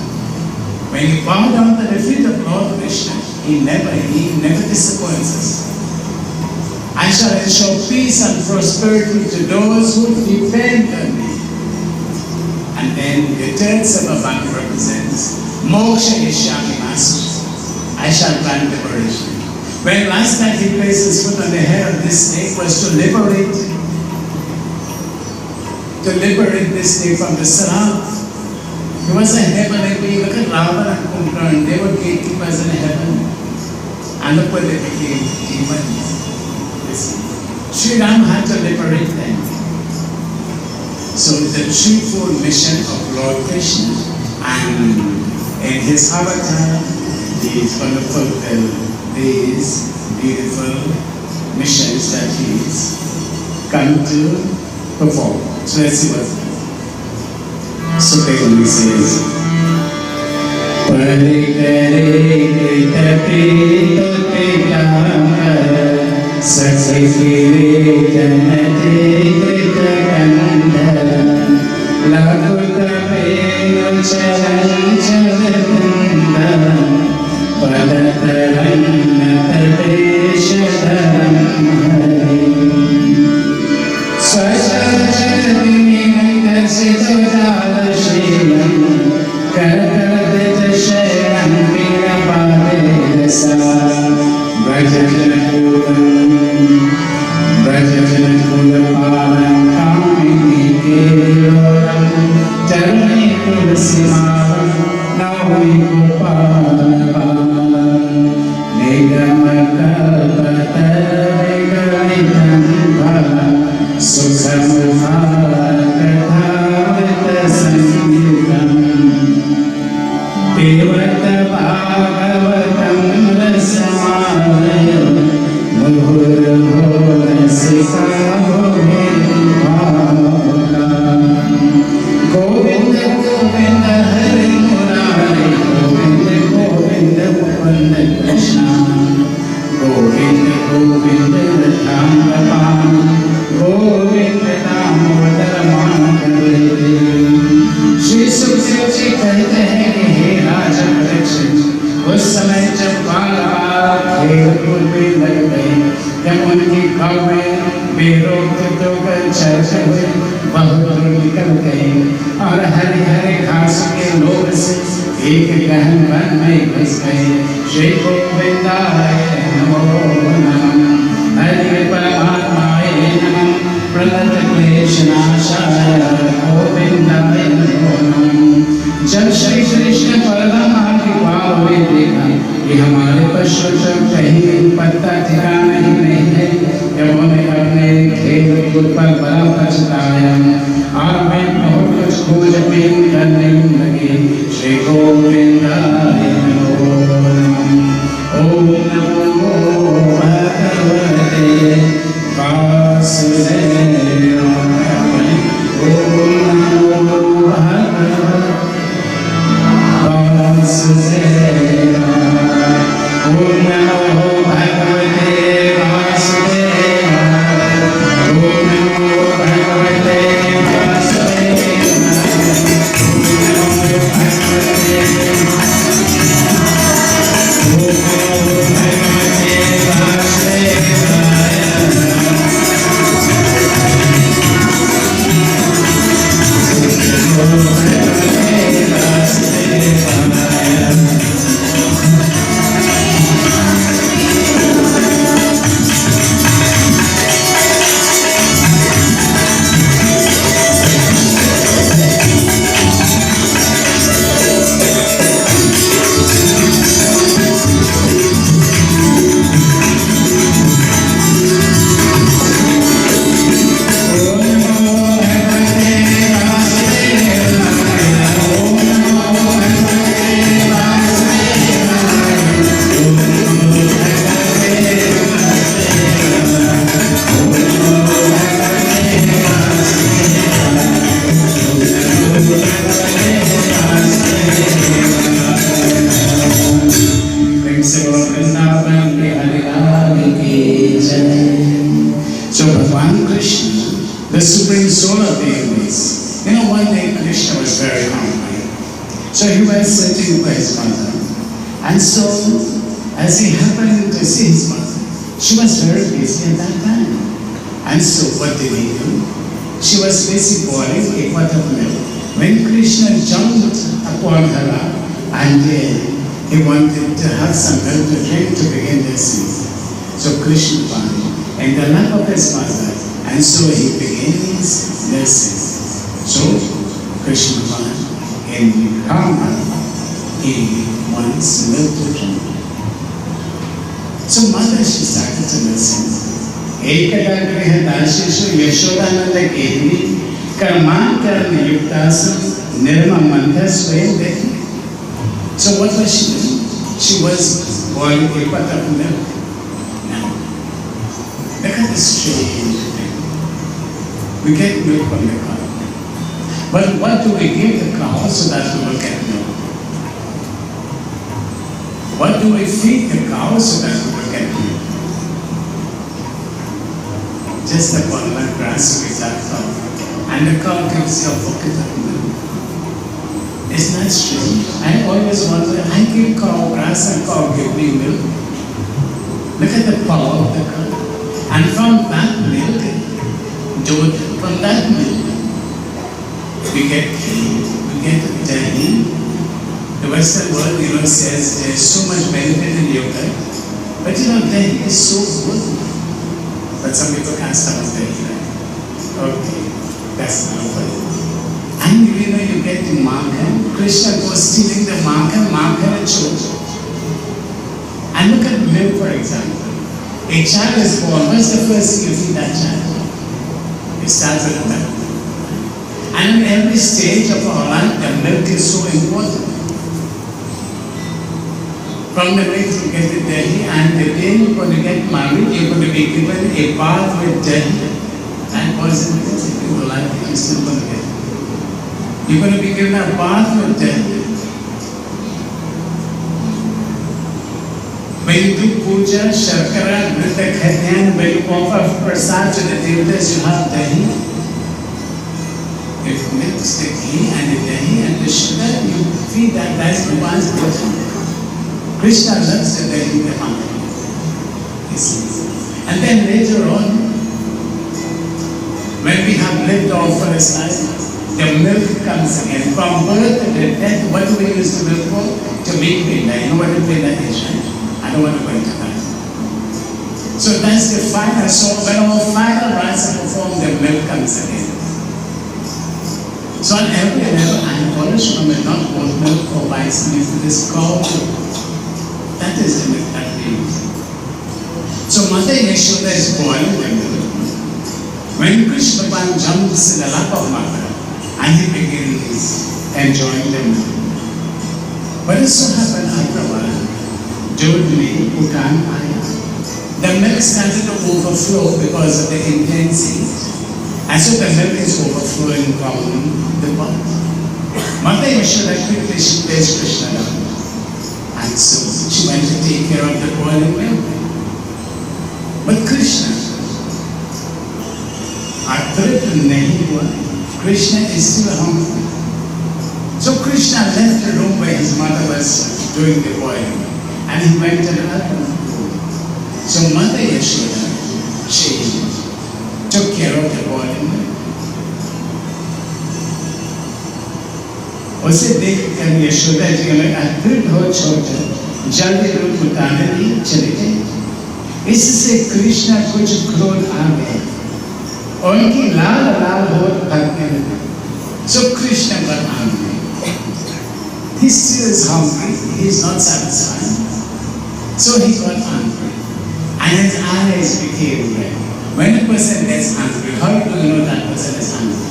When you bow down to the feet of Lord Krishna, He never disappoints us. I shall ensure peace and prosperity to those who depend on me. And then the third silver bangle represents Moksha Ishyami Masu. I shall grant liberation. When last time he placed his foot on the head of this snake was to liberate this snake from the surround. It was a heavenly being. Look at Ravana and Kumbhakarna. They were gatekeepers in heaven. And look what they became, demons. Sri Ram had to liberate them. So the threefold mission of Lord Krishna, and in his avatar, he is going to fulfill these beautiful missions that he is come to perform. So let's see what's that. So Bhagwan says, और हरे हरे घास के लोभ से एक गहन one में घुस गए। श्री गोविंदाय नमो नमः। हरि परमात्माय नमः। प्रणत क्लेशनाशाय गोविंदाय नमो नमः। जब श्री कृष्ण परमात्मा की बात हुई देखा कि हमारे पशु सब कहीं पत्ता ठिकाना ही नहीं है, जब हमें अपने खेत कूद पर बड़ा पछताया और मैं बहुत कुछ खोजबीन करने लगी। श्री गोविंदाय नमो नमः। ओम नमो भगवते वासुदेवाय। ओम नमो भगवते वासुदेवाय। ओम नमो भगवते वासुदेवाय। ओम नमो भगवते वासुदेवाय। ओम नमो भगवते the supreme soul of the universe. You know, one day Krishna was very hungry. So he was searching for his mother. And so, as he happened to see his mother, she was very busy at that time. And so, what did he do? She was busy boiling a pot of milk. When Krishna jumped upon her lap, and he wanted to have some milk to drink to begin the scene. So Krishna found in the lap of his mother, and so he begins nursing. So Krishna found in Rama, he wants milk to drink. So mother, she started to listen. Ekada griha dashishu yashodananda kehi karman karma yuktasam nirma mantha swayam dehi. So what was she doing? She was boiling a pot of milk. Now, look at this strange thing. We get milk from the cow. But what do we give the cow so that we will get milk? What do we feed the cow so that we will get milk? Just upon one grass we that cow. And the cow gives you a bucket of milk. Isn't that strange? I always wonder, I give cow grass and cow give me milk. Look at the power of the cow. And from that milk, from that milk, we get ghee, we get dahi. The Western world, says there's so much benefit in yogurt. But dahi is so good. But some people can't stomach dahi, right? Okay, that's not right. And you get the markan. Krishna goes stealing the markan and choke. And look at milk, for example. A child is born. What's the first thing you feed that child? It starts with milk. And in every stage of our life, the milk is so important. From the way you get the dahi, and the day you're going to get married, you're going to be given a bath with dahi. And poison, if you will like, you're still going to get it. You're going to be given a bath with dahi. When you do puja, Shankar, Nrita, Khadyan, when you offer prasad to the devatas, you have dahi. If you mix the ghee and the dahi and the sugar, you feed that. That's Bhagwan's puja. Krishna loves the dahi, the hungry. And then later on, when we have lived our first life, the milk comes again. From birth to death, what do we use the milk for? To make pinda. You know what a pinda is, right? I don't want to go into that. So that's the final. So when our final rites are performed, the milk comes again. So on every level, I always remember not goat milk or rice milk, it is cow milk. That is the milk that we use. So Mother Yashoda is boiling the milk. When Krishna Bhagavan jumps in the lap of Mother, and he begins enjoying the milk. But it so happened after a while, Jodhini, Bhutan, the milk started to overflow because of the intense heat. And so the milk is overflowing from the pot. Mother Yashoda quickly she placed Krishna down. And so she went to take care of the boiling milk. But Krishna, Krishna is still hungry. So Krishna left the room where his mother was doing the boiling. And he went to another room. So Mother Yashoda, she took care of the boiling milk. उसे देख कर यशोदा जी में अद्भुत हो छोटा जल्दी रूप उतारने की चली गई। इससे कृष्ण कुछ क्रोध आ गए और उनकी लाल लाल होठ भड़कने लगी। So Krishna got angry. He still is hungry. He is not satisfied. So he got angry. And his eyes became red. When a person gets angry, how do you know that person is angry?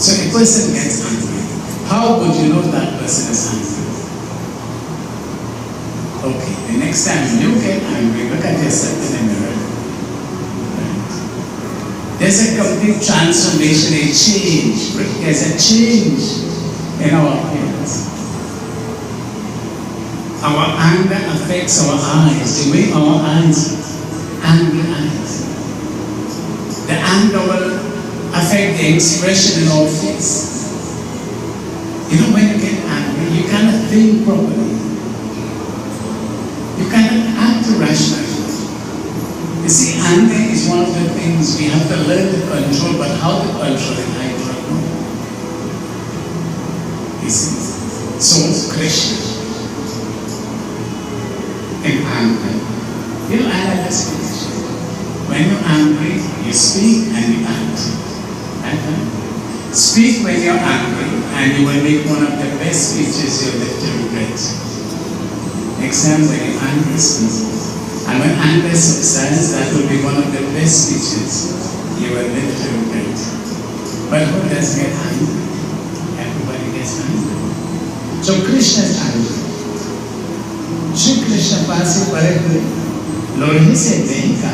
So a person gets angry. How would you know that person is angry? Okay, the next time you get angry, look at yourself in the mirror. Right. There's a complete transformation, a change. There's a change in our appearance. Our anger affects our eyes, the way our eyes, angry eyes. The anger will affect the expression in our face. You know, when you get angry, you cannot think properly. You cannot act rationally. You see, anger is one of the things we have to learn to control, but how to control it, I don't know. You see? So, Krishna. In anger, you act as speech. When you're angry, you speak and you act. Speak when you're angry, and you will make one of the best speeches you'll live to regret. Next time when you're angry, speak. And when anger subsides, that will be one of the best speeches you will live to regret. But who does get angry? Everybody gets angry. So Krishna is angry. Shri Krishna पास पड़े हुए लोहे से दही का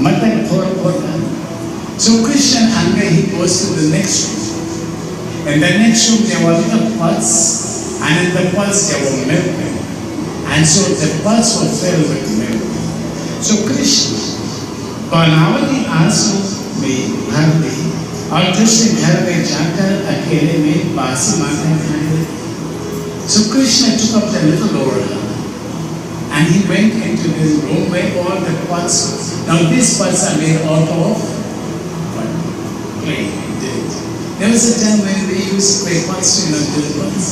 मटक फोड़ So Krishna anger, he goes to the next room. In the next room there were little pots, and in the pots there were milk. And so the pots were filled with milk. So Krishna, Banavati आंसू में भर दी और दूसरे घर में जाकर अकेले में बासी माता खाने. So Krishna took up the little lower and he went into this room where all the pots. Now these pots are made out of clay. There was a time when they used clay pots to build pots.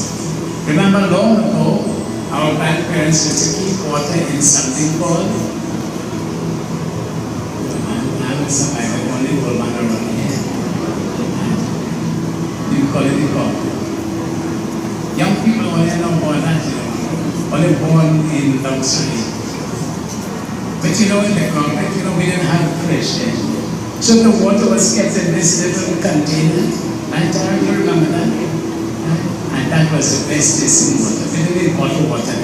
Remember, long ago, our grandparents used to keep water in something called. I have only one around here. You call it the cup. Young people only know about that, only born in luxury. But in the government, we didn't have fresh air. So the water was kept in this little container. And you remember that? And that was the best tasting water. We didn't need bottled water.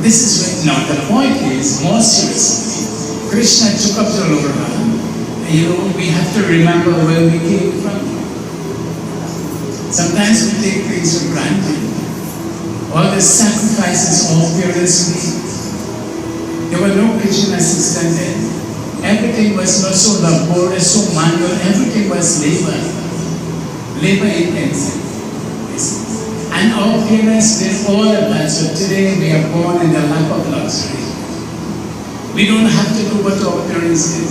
This is what, now the point is, more seriously, Krishna took up the lower hand. We have to remember where we came from. Sometimes we take things for granted. All the sacrifices all parents made. There were no kitchen assistant there. Everything was not so laborious, so manual. Everything was labor intensive. And our parents did all of that. So today we are born in the lap of luxury. We don't have to do what our parents did.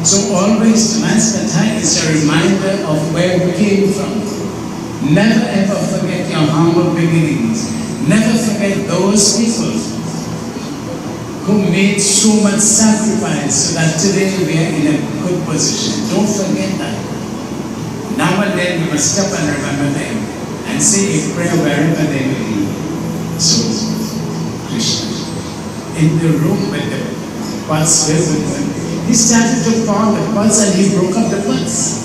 So always tonight's katha is a reminder of where we came from. Never ever forget your humble beginnings. Never forget those people who made so much sacrifice so that today we are in a good position. Don't forget that. Now and then we must stop and remember them and say a prayer wherever they may be. So, Krishna, in the room with the pots filled with them, he started to pour the pots and he broke up the pots.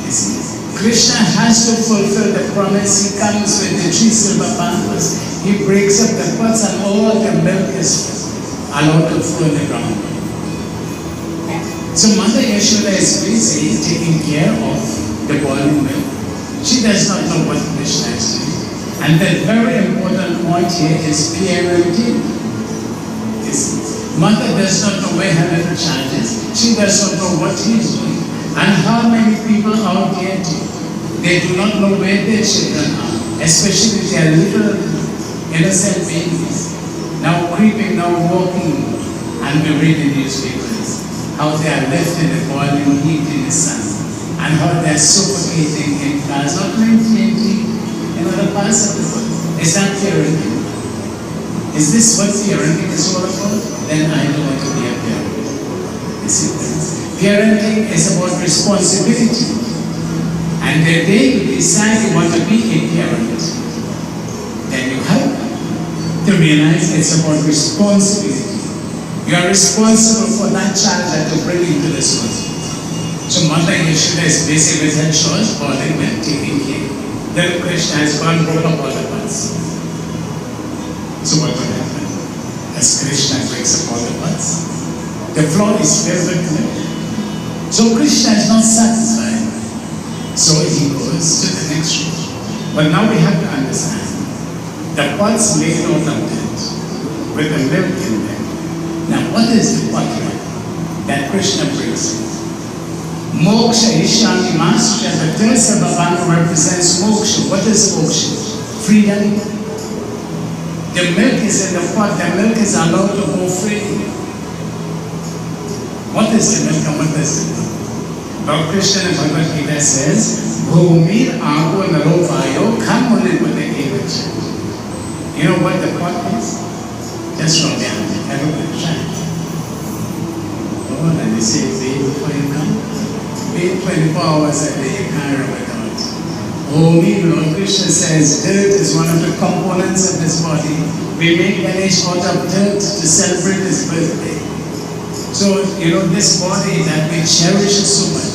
You see, Krishna has to fulfill the promise. He comes with the 3 silver bangles. He breaks up the pots and all the milk is allowed to flow in the ground. So Mother Yashoda is busy taking care of the boiling milk. She does not know what Krishna is doing. And the very important point here is parenting. Mother does not know where her little child is. She does not know what he is doing. And how many people out there do. They do not know where their children are, especially their little innocent babies. Now creeping, now walking, and we read in newspapers how they are left in the boiling heat in the sun, and how they are suffocating in cars, not only in TNT, in other parts of the world. Is that parenting? Is this what parenting is all about? Then I don't want to be a parent. You see, parenting is about responsibility. And the day you decide you want to be a parent, then you have to realize it's about responsibility. You are responsible for that child that you bring into this world. So Mother Yashoda is busy with her chores, boiling and taking care. Then Krishna has gone broke up all the pots. So what will happen? As Krishna breaks up all the pots, the floor is filled with milk. So Krishna is not satisfied. So he goes to the next room. But now we have to understand, the pots made out of dirt with the milk in them. Now what is the pot that Krishna brings? Moksha Ishanti Master, the third Sarvabhanga represents moksha. What is moksha? Freedom. The milk is in the pot, the milk is allowed to go free. What is the milk and what is the milk? Lord Krishna in Bhagwat Gita says, Bhumir Ago Narovayo Kamulipane Evacha. You know what the pot is? Just from down. Everybody try. Oh, and they say, bathe before you come. Bathe 24 hours a day, you can't rub it out. Bhumir, Lord Krishna says, dirt is one of the components of this body. We make Ganesh out of dirt to celebrate his birthday. So, you know, this body that we cherish so much.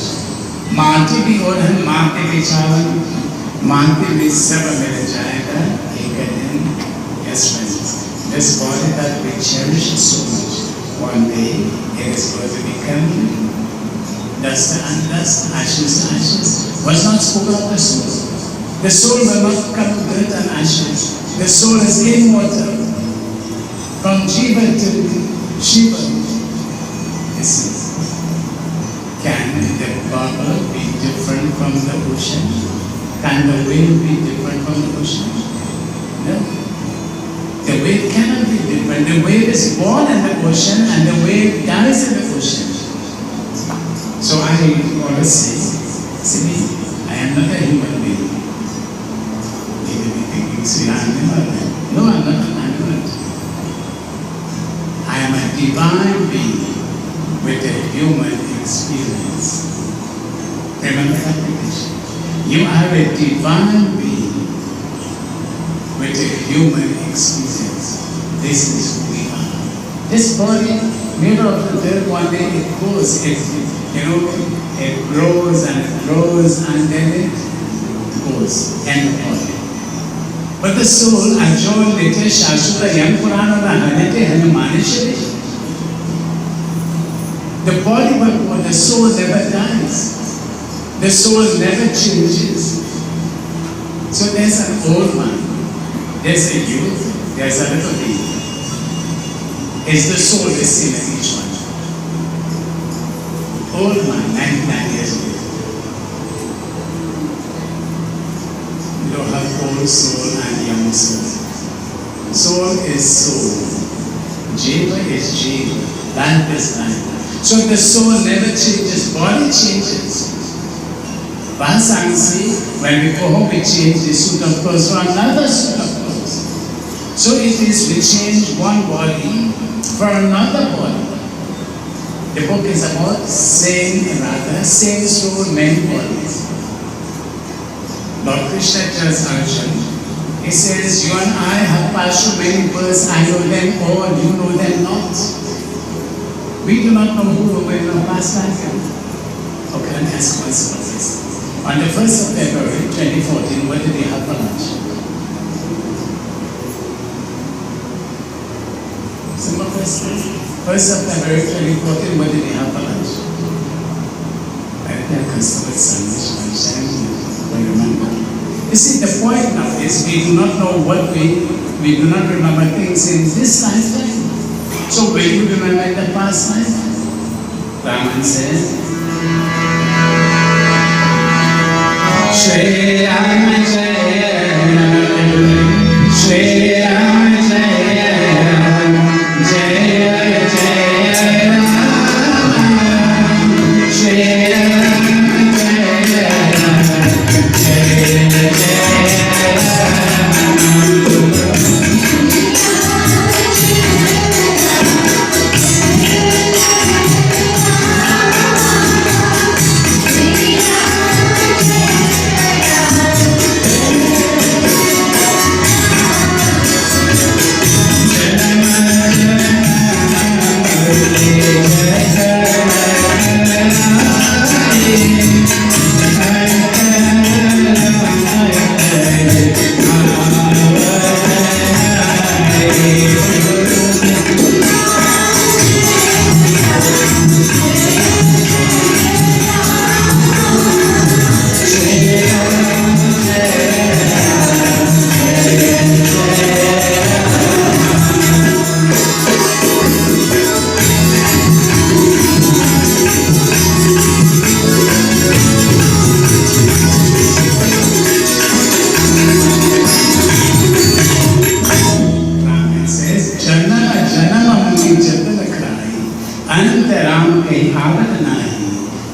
Mati bhi odhan, mati bhi chavan, mati bhi sab mere jayega, ek din. Yes, friends, this body that we cherish so much, one day it is going to become dust and dust, ashes to ashes. Was not spoken of the soul. The soul will not come dirt and ashes. The soul is immortal. From Shiva to Shiva. Can the bubble be different from the ocean? Can the wave be different from the ocean? No. The wave cannot be different. The wave is born in the ocean and the wave dies in the ocean. So I always say, see, I am not a human being. You may be thinking, see, I am an animal. No, I am not an animal. I am a divine being with a human experience. Remember that condition? You are a divine being with a human experience. This is who we are. This body, made of the dirt, one day it goes, it grows and it grows and then it goes. End of body. But the soul, Arjuna, Nitya, Shashura, Yam Purana, Hanete, Hanumanishari. The body, but the soul never dies. The soul never changes. So there's an old man, there's a youth, there's a little baby. Is the soul the same in each one? Old man, 99 years old. You don't have old soul and young soul. Soul is soul. Jiva is Jiva. Life is life. So the soul never changes, body changes. Vasansi, when we go home, we change the suit of clothes for another suit of clothes. So it is we change one body for another body. The book is about same soul, many bodies. Lord Krishna tells Arjuna, he says, you and I have passed through many births, I know them all, you know them not. We do not know who we were in our past life. Okay, let me ask myself this. On the 1st of February 2014, what did we have for lunch? Simple question. 1st of February 2014, what did we have for lunch? I think I custard sandwich lunchtime. I remember. You see, the point now is we do not know what we do not remember things in this lifetime. So will you remember in the past life? Raman says, Shri Ram Jaya Ram, Shri Ram Jaya Ram, Jaya Jaya Ram, Shri Ram Jaya Ram, Jaya Jaya Ram.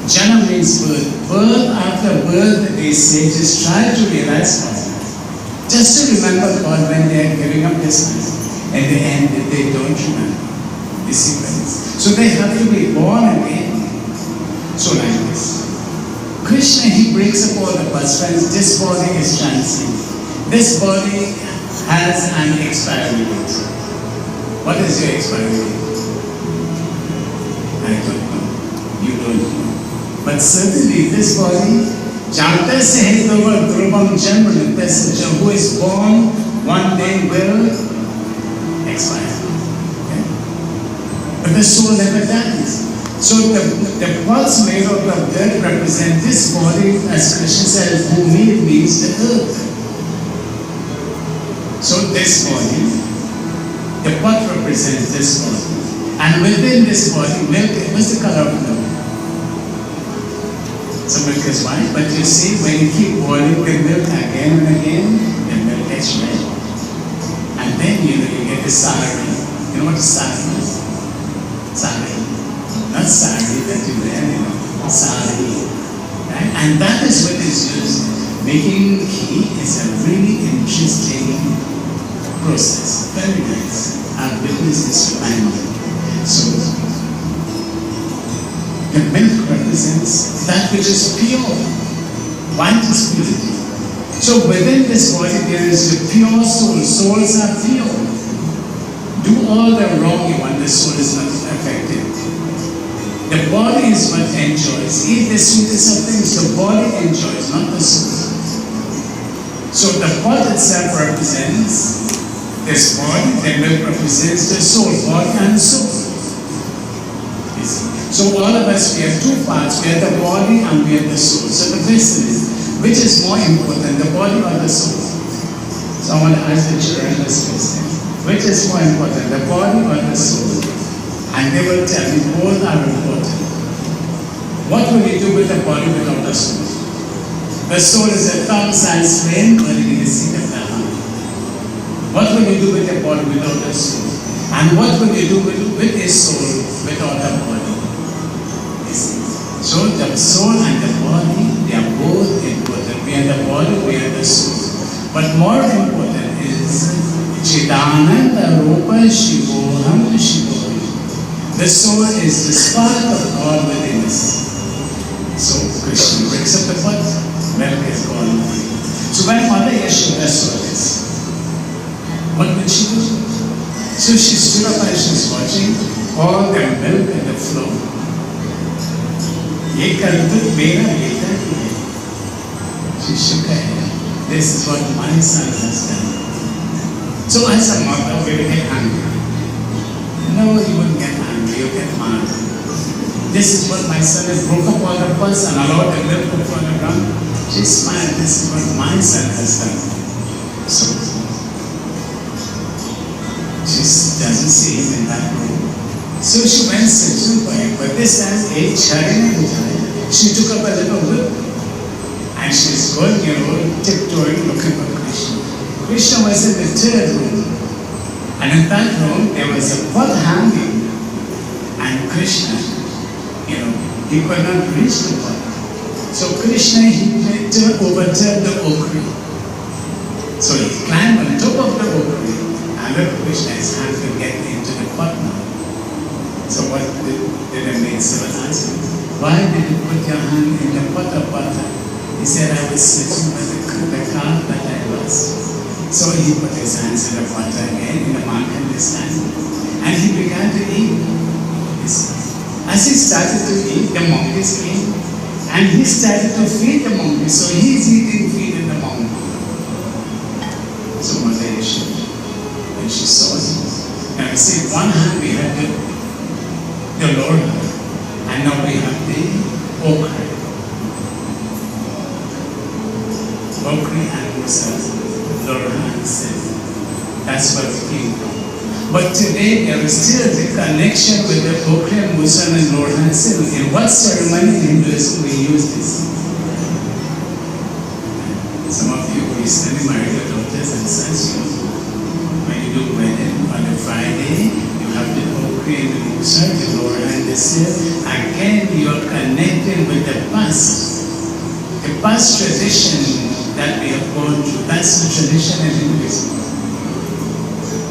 Janam means birth. Birth after birth, they say, just try to realize God. Just to remember God when they are giving up this life. At the end, they don't remember the sequence. So they have to be born again. So like this. Krishna, he breaks up all the past friends. This body is transient. This body has an expiry date. What is your expiry date? I don't know. You don't know. But certainly this body, who is born one day will expire. Okay? But the soul never dies. So the parts made out of dirt represent this body, as Krishna says, who means the earth. So this body, the pot represents this body. And within this body, milk, what's the color of milk? So milk is white, but you see, when you keep boiling the milk again and again, the milk gets red. And then you get the sari. You know what the sari is? Sari. Not sari that you wear, sari. Right? And that is what is used. Making ghee is a really interesting process. Very nice. I've witnessed this with my mother. So, the milk represents that which is pure. White is purity. So within this body there is the pure soul. Souls are pure. Do all the wrong you want, the soul is not affected. The body is what enjoys. Eat the sweetest of things, the body enjoys, not the soul. So the pot itself represents this body, the milk represents the soul, body and soul. So all of us, we have two parts, we have the body and we have the soul. So the question is, which is more important, the body or the soul? So I want to ask the children this question. Which is more important, the body or the soul? And they will tell me both are important. What will you do with the body without the soul? The soul is a thumb-sized vein running in the seat of the heart. What will you do with the body without the soul? And what will you do with a soul without the body? So the soul and the body, they are both important. We are the body, we are the soul. But more important is Chidananda Rupa Shivoham Shivoham. The soul is the spark of God within us. So Krishna breaks up the pot, milk is gone. So when Mother Yashoda saw this, what did she do? So she stood up and she was watching all the milk and the flow. She shook her head. This is what my son has done. So as a mother, we will get angry. No, you won't get angry, you get mad. This is what my son has broke up all the pots and allowed the milk to fall on the ground. She smiled. This is what my son has done. So she doesn't see him in that room. So she went searching for him. But this time, she took up a little whip and she's going, tiptoeing, looking for Krishna. Krishna was in the third room. And in that room, there was a pot hanging. And Krishna, he could not reach the pot. So Krishna, he overturned the oak tree. So he climbed on top of the oak tree. And look, Krishna is trying to get into the pot now. So what did the maid servant ask him? Why did you put your hand in the pot of butter? He said, I was sitting by the car that I was. So he put his hands in the butter again, in the mountain this time. And he began to eat. As he started to eat, the monkeys came. And he started to feed the monkeys. So he's eating, feeding the monkey. So Mother Yashoda, when she saw him, and we see one hand we had the Lord, and now we have the okra. Okra and Musa, Lord and Seth. That's where we came from. But today there is still the connection with the okra, Musa, and Lord and Seth. In what ceremony in Hinduism we use this? Some of you recently married your daughters and sons. When you do wedding on a Friday, you have the okra and the Musa, the Lord and the Seth. Again, you are connecting with the past. The past tradition that we have gone through. That's the tradition in Hinduism.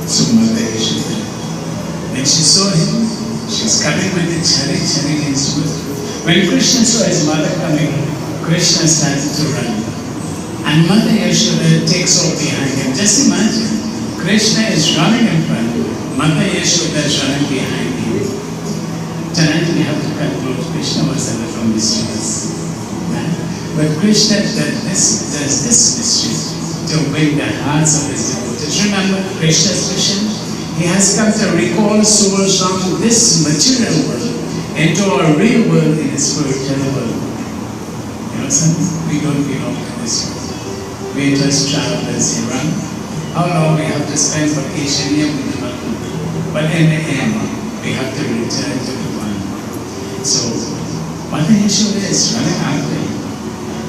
So Mother Yashoda, when she saw him, she was coming with the chariot his foot. When Krishna saw his mother coming, Krishna started to run. And Mother Yashoda takes off behind him. Just imagine, Krishna is running in front, Mother Yashoda is running behind him. Tonight we have to conclude, Krishna was a little mysterious. But Krishna does this mystery to win the hearts of his devotees. Remember Krishna's mission? He has come to recall souls from this material world into a real world in the spiritual world. Something? We don't belong to this world. We are just travelers here. How long we have to spend vacation here, we do not know. But in the end, we have to return to the one. So, Mother Yashoda is running after him.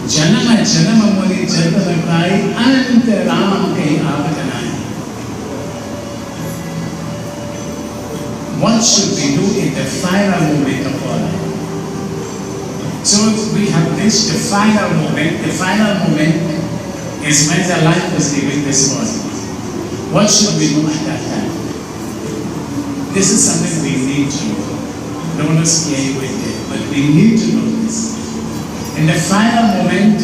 Janama Janama Muni Jatana Kai Antaram Kai Avadanai. What should we do in the final moment of our life? So we have reached the final moment. The final moment is when the life is leaving this body. What should we do at that time? This is something we need to know. Don't want to scare you with it, but we need to know this. In the final moment,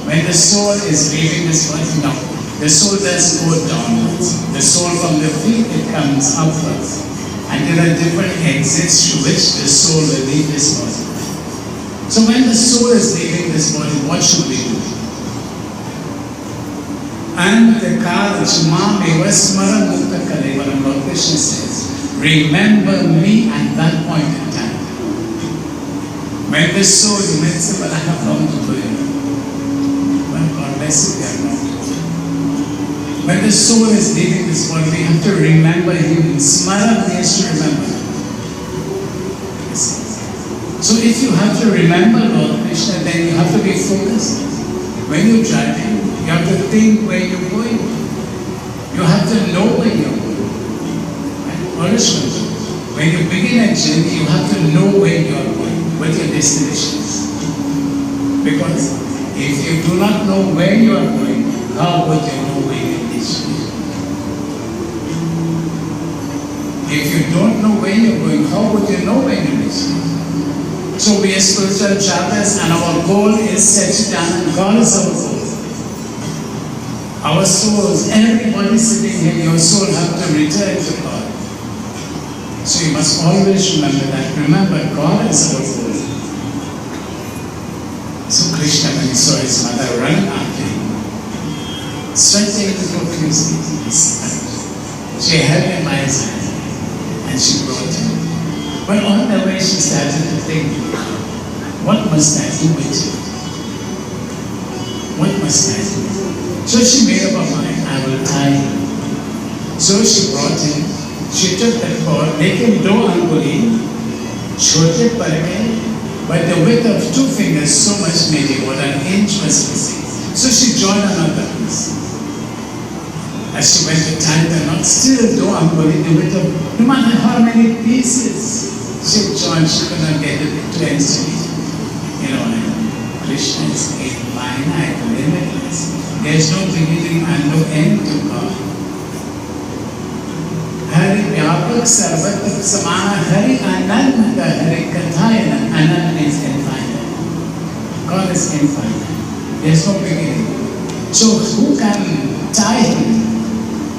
when the soul is leaving this body, no, the soul doesn't go downwards. The soul from the feet, it comes upwards. And there are different exits through which the soul will leave this body. So when the soul is leaving this body, what should we do? And the Kalachma Devasmara Mukta Kalevaram, Lord Krishna says, remember me at that point in time. When the soul, you might say, but I have long to do it. Well, God bless you, we are not. When the soul is leaving this body, we have to remember him. Smara means to remember. So if you have to remember Lord Krishna, then you have to be focused. When you're driving, you have to think where you're going. You have to know where you're going. Right? When you begin a journey, you have to know where you're going. what your destination is. Because if you do not know where you are going, how would you know where your destination is? If you don't know where you're going, how would you know where your destination is? So we are spiritual travelers and our goal is Satchidanand. God is our goal. Our souls, everybody sitting here, your soul have to return to God. So you must always remember that. Remember, God is our goal. So Krishna, when he saw his mother running after him, sweating profusely, she held him by his hand and she brought him. But on the way she started to think, what must I do with you? What must I do? So she made up her mind, I will tie him. So she brought him, she took the cord, लेकिन 2 अंगुली छोटे पर गए, but the width of 2 fingers so much maybe, what an inch was missing. So she joined another piece. As she went to tie the knot, still 2 अंगुली, the width of, no matter how many pieces she joined, she could not get it to instantly. You know, Krishna is infinite, limitless. There is no beginning and no end to God. Hari Vyapak Sarvatra Samana Hari Ananda Hari Kathayana. Ananda is infinite. God is infinite. There is no beginning. So who can tie him?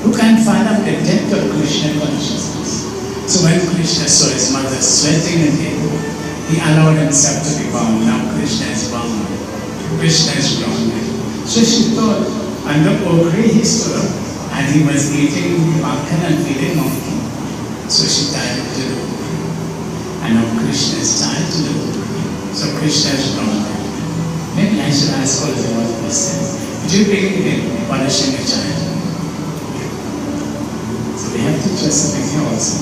Who can find out the depth of Krishna consciousness? So when Krishna saw his mother sweating again, he allowed himself to be bound. Now Krishna is bound. Krishna is grounded. So she thought, under Okri he stood up and he was eating makhan and feeding monkey. So she tied him to the rope. And now Krishna is tied to the rope. So Krishna is grounded. Maybe I should ask all the one question. Do you believe in punishing a child? So we have to try something here also.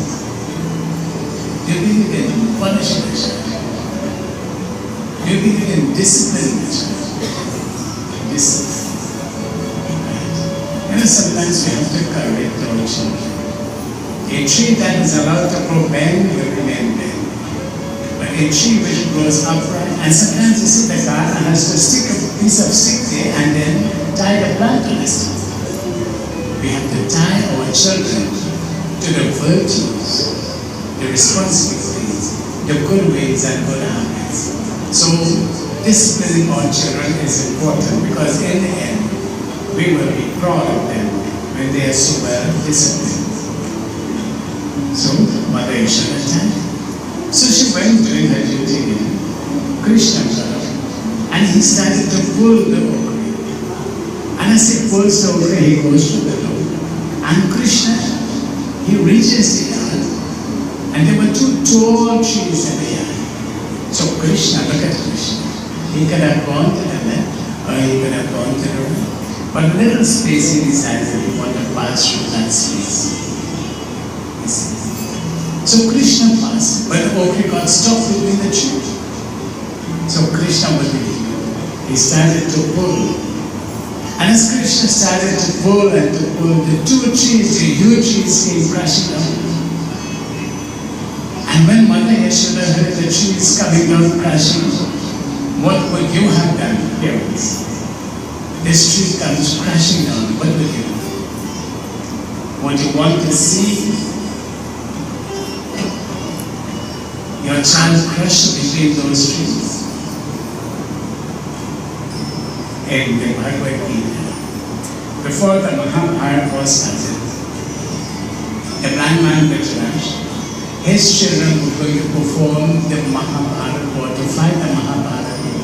Do you believe in punishing a child? Do you believe in disciplining a child? You know, sometimes we have to correct our children. A tree that is allowed to grow bend will remain bend. But a tree which grows upright, and sometimes you see the gardener has to stick a piece of stick there and then tie the plant to the stick. We have to tie our children to the virtues, the responsibilities, the good ways and good habits. So disciplining our children is important because in the end, we will be proud of them when they are so well disciplined. So, Mother Yashoda time. So she went doing her duty in Krishna and he started to pull the okri. And as he pulls the okri, he goes to the door. And Krishna, he reaches the yard. And there were 2 tall trees in the yard. So Krishna, look at Krishna. He could have gone to the left or he could have gone to the right. But a little space he decided he wanted to pass through that space. So Krishna passed, but the okri got stopped between the trees. So Krishna was leaving. He started to pull. And as Krishna started to pull and to pull, the 2 trees, the huge trees came crashing down. And when Mother Yashoda heard the trees coming down crashing, what would you have done, parents? This tree comes crashing down, what would you do? Would you want to see your child crushed between those trees? In the Bhagwat Gita, before the Mahabharata was started, the blind man Vikrant, his children were going to perform the Mahabharata war, to fight the Mahabharata war.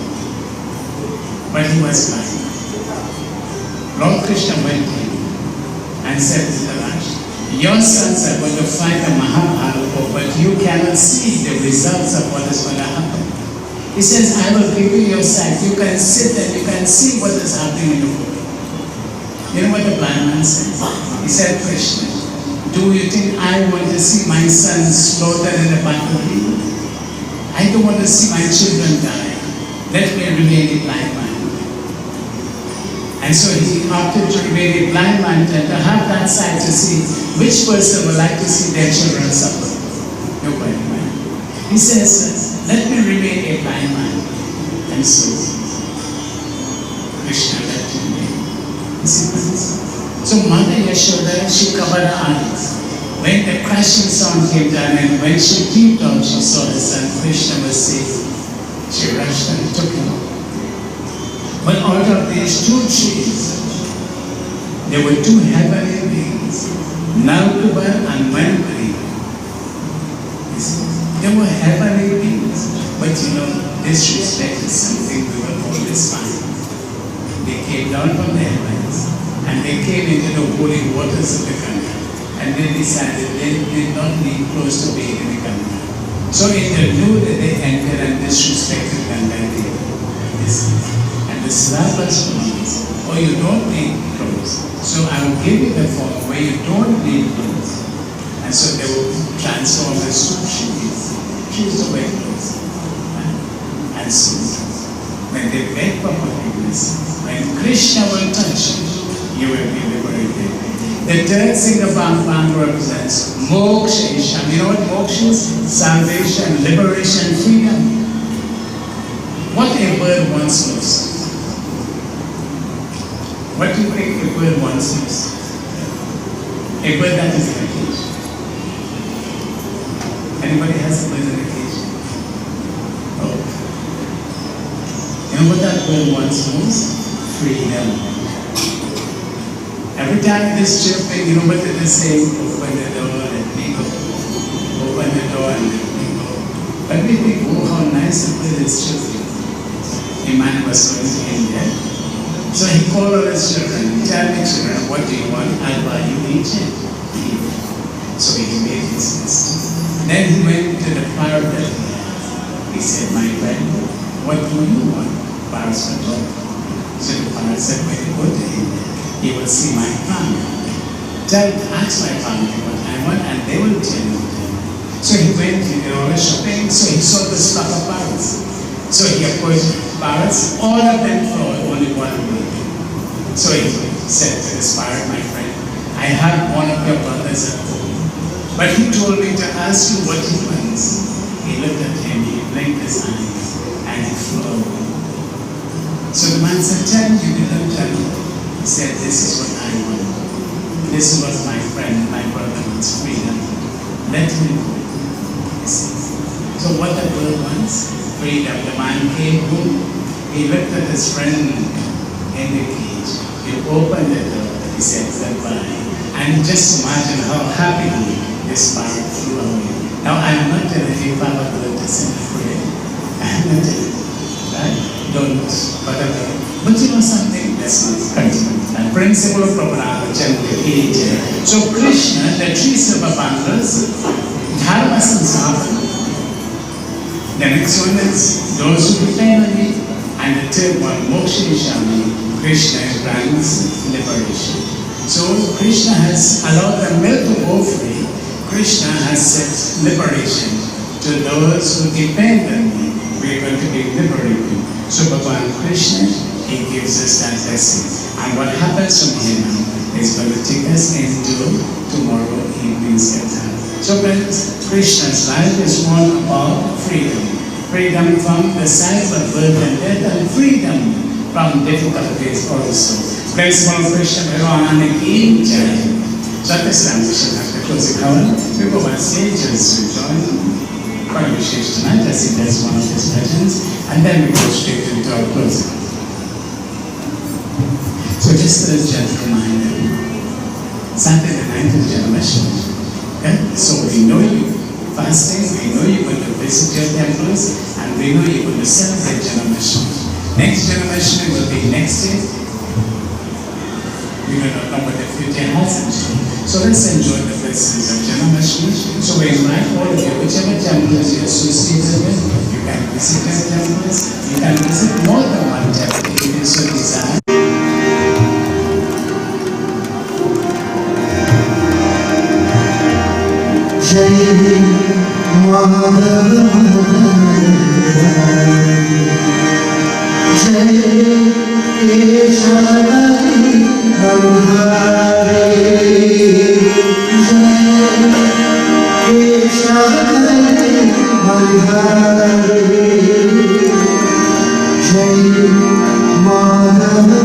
But he was blind. Lord Krishna went in and said to the Raj, your sons are going to fight the Mahabharata war, but you cannot see the results of what is going to happen. He says, I will give you your sight. You can sit and you can see what is happening in the world. You know what the blind man said? He said, Krishna, do you think I want to see my sons slaughtered in the battlefield? I don't want to see my children die. Let me remain a blind man. And so he opted to remain a blind man and to have that sight to see which person would like to see their children suffer. Nobody. He says, let me remain a a blind man. And so Krishna left him there. So Mother Yashoda, she covered her eyes. When the crashing sound came down and when she peeped out, she saw her son Krishna was safe. She rushed and took him. But out of these two trees, there were two heavenly beings, Nalkubar and Mandir. They were heavenly beings. But disrespect is something we will always find. They came down from the heavens and they came into the holy waters of the Ganga. And they decided they did not need clothes to bathe in the Ganga. So in the nude they entered and disrespected Ganga Devi. And the Slavas promised, oh, you don't need clothes. So I will give you the form where you don't need clothes. And so they will transform the trees. Trees to wear clothes. And so when they beg for forgiveness, when Krishna will touch you will be liberated. The third thing about Bhagwat represents moksha. You know what moksha is? Salvation, liberation, freedom. What a bird once was. What do you think a bird once was? A bird that is in a cage. Anybody has a bird in a cage? Oh. You know what that bird once was? Freedom. Every time this chirping, you know what they say? Open the door, let me go. Open the door and let me go. But we think, oh, how nice the bird is chirping. A man was going to India. So he called all his children. Tell me, children, what do you want? I'll buy you each. So he made his list. Then he went to the parrot that he had. He said, my friend, what do you want? Parrots were talking. So the parrot said, when you go to India, you will see my family. Ask my family what I want and they will tell you. So he went, he did all the shopping, so he saw this flock of parrots. So he approached parrots, all of them flawed, only one way. So he said to this parrot, my friend, I have one of your brothers at home, but he told me to ask you what he wants. He looked at him, he blinked his eyes, and he flew. So the man said, tell me, you didn't tell me. He said, this is what I want. This is what my friend, my brother wants, freedom. Let him go. So what the bird wants? Freedom. The man came home. He looked at his friend in the cage. He opened the door. He said, goodbye. And just imagine how happily this parrot flew away. Now I'm not telling you if I'm a bird to send free. I'm not telling you. Right? Don't. But you know something? Let's not continue. And principle of Prabhupada generally. So Krishna, the three silver bundles, dharma samsara. The next one is those who depend on me. And the third one, moksha ishami. Krishna grants liberation. So Krishna has allowed the milk to go free. Krishna has set liberation to those who depend on me. We are going to be liberated. So Bhagwan Krishna, he gives us that blessing. And what happens from here now is going to take us into tomorrow evening's kirtan. So friends, Krishna's life is one about freedom. Freedom from the cycle of birth and death and freedom from difficulties also. Principle of Krishna Bhagavan ki jai. So at this time we shall have to close the hour. We go on stages to join Vishu tonight as he does one of his legends, and then we go straight into our closing. So just a gentle reminder, Saturday night is Janmashtami. Okay? So we know you fasting, we know you're going to visit your temples, and we know you're going to celebrate Janmashtami. Next Janmashtami will be next day. We do not know what the future has in store. So let's enjoy the blessings of Janmashtami. So we invite all of you, whichever temples you're associated with, you can visit their temples, you can visit more than one temple if you so desire. Jai Madhava Jai Keshari Gandhari Jai Keshari Gandhari जय माधव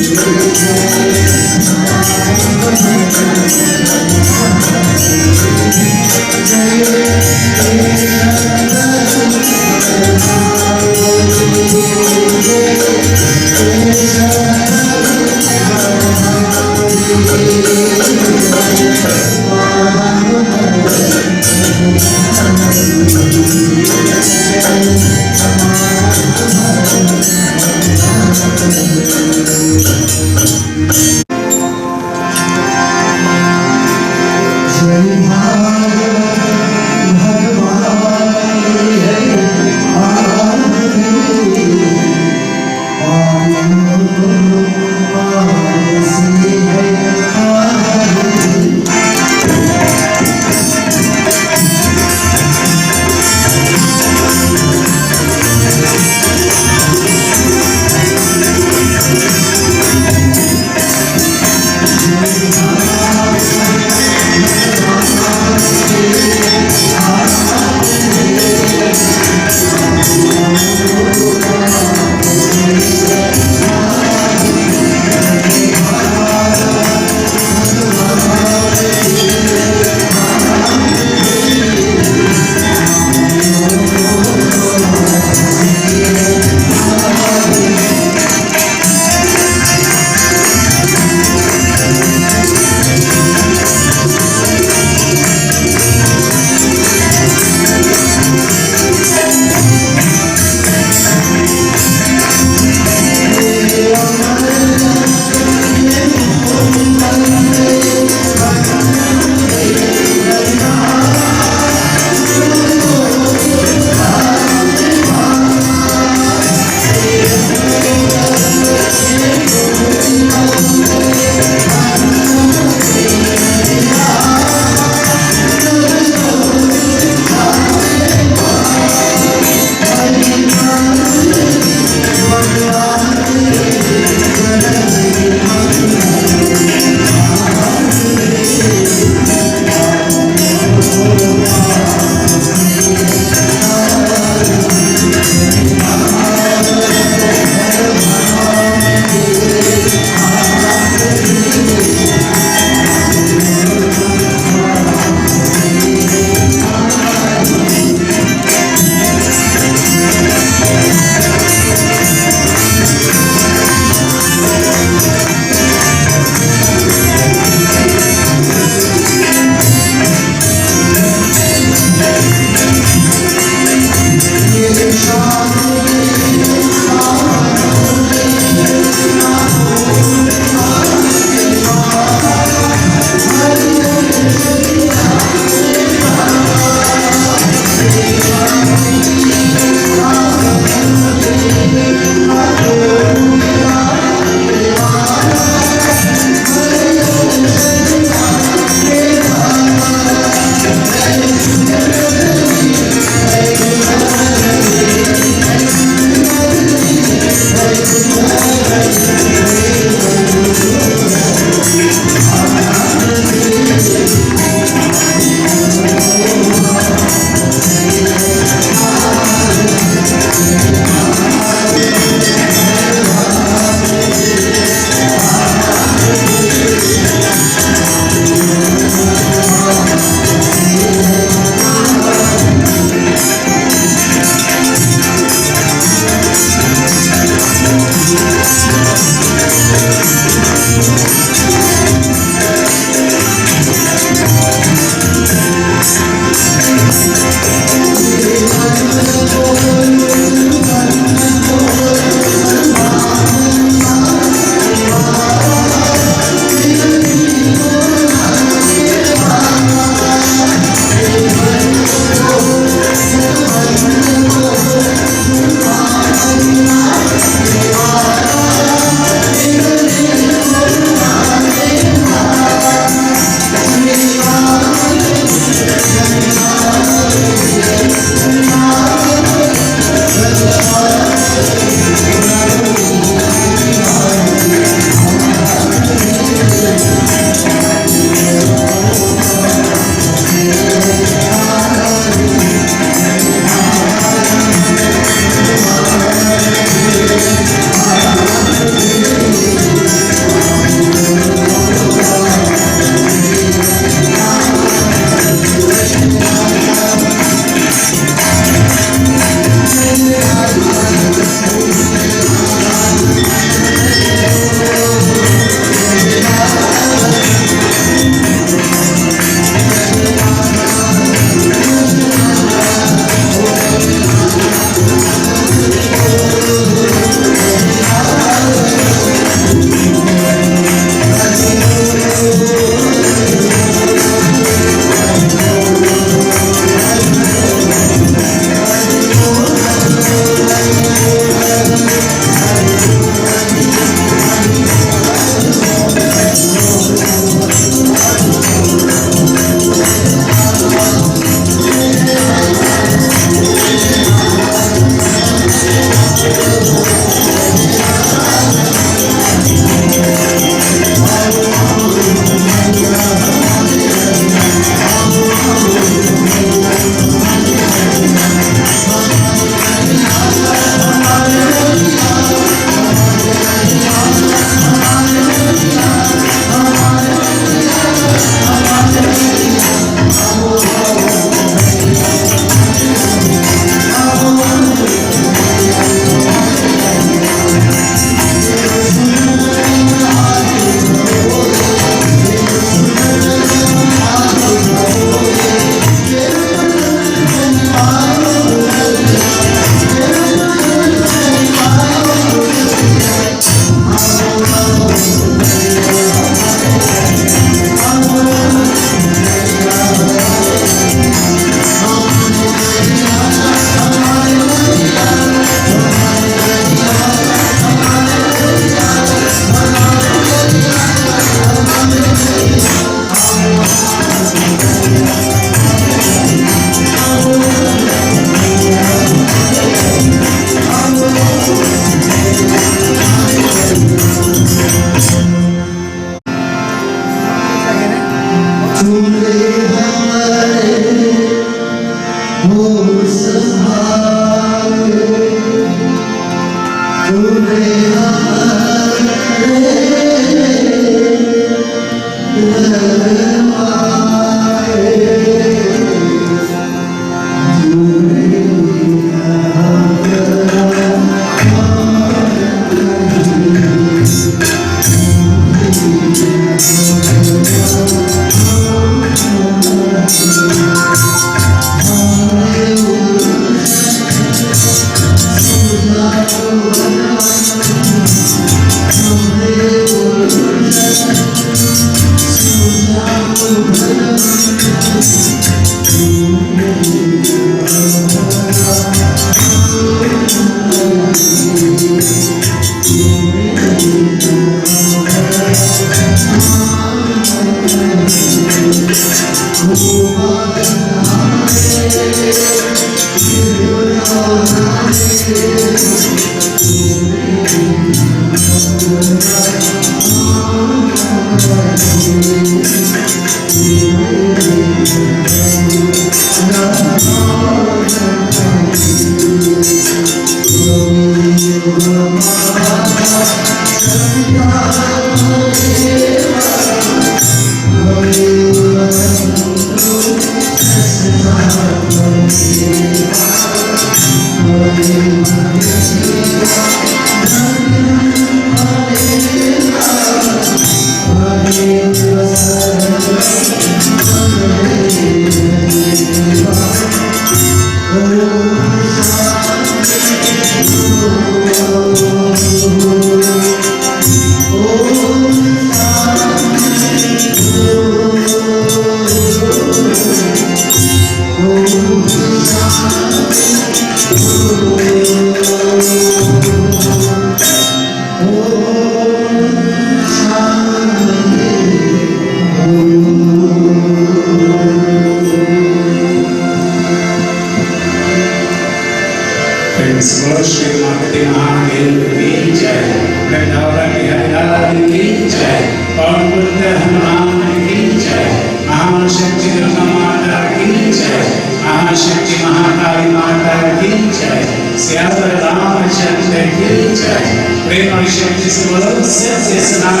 प्रेम और शक्ति से बोलो सत्य सनातन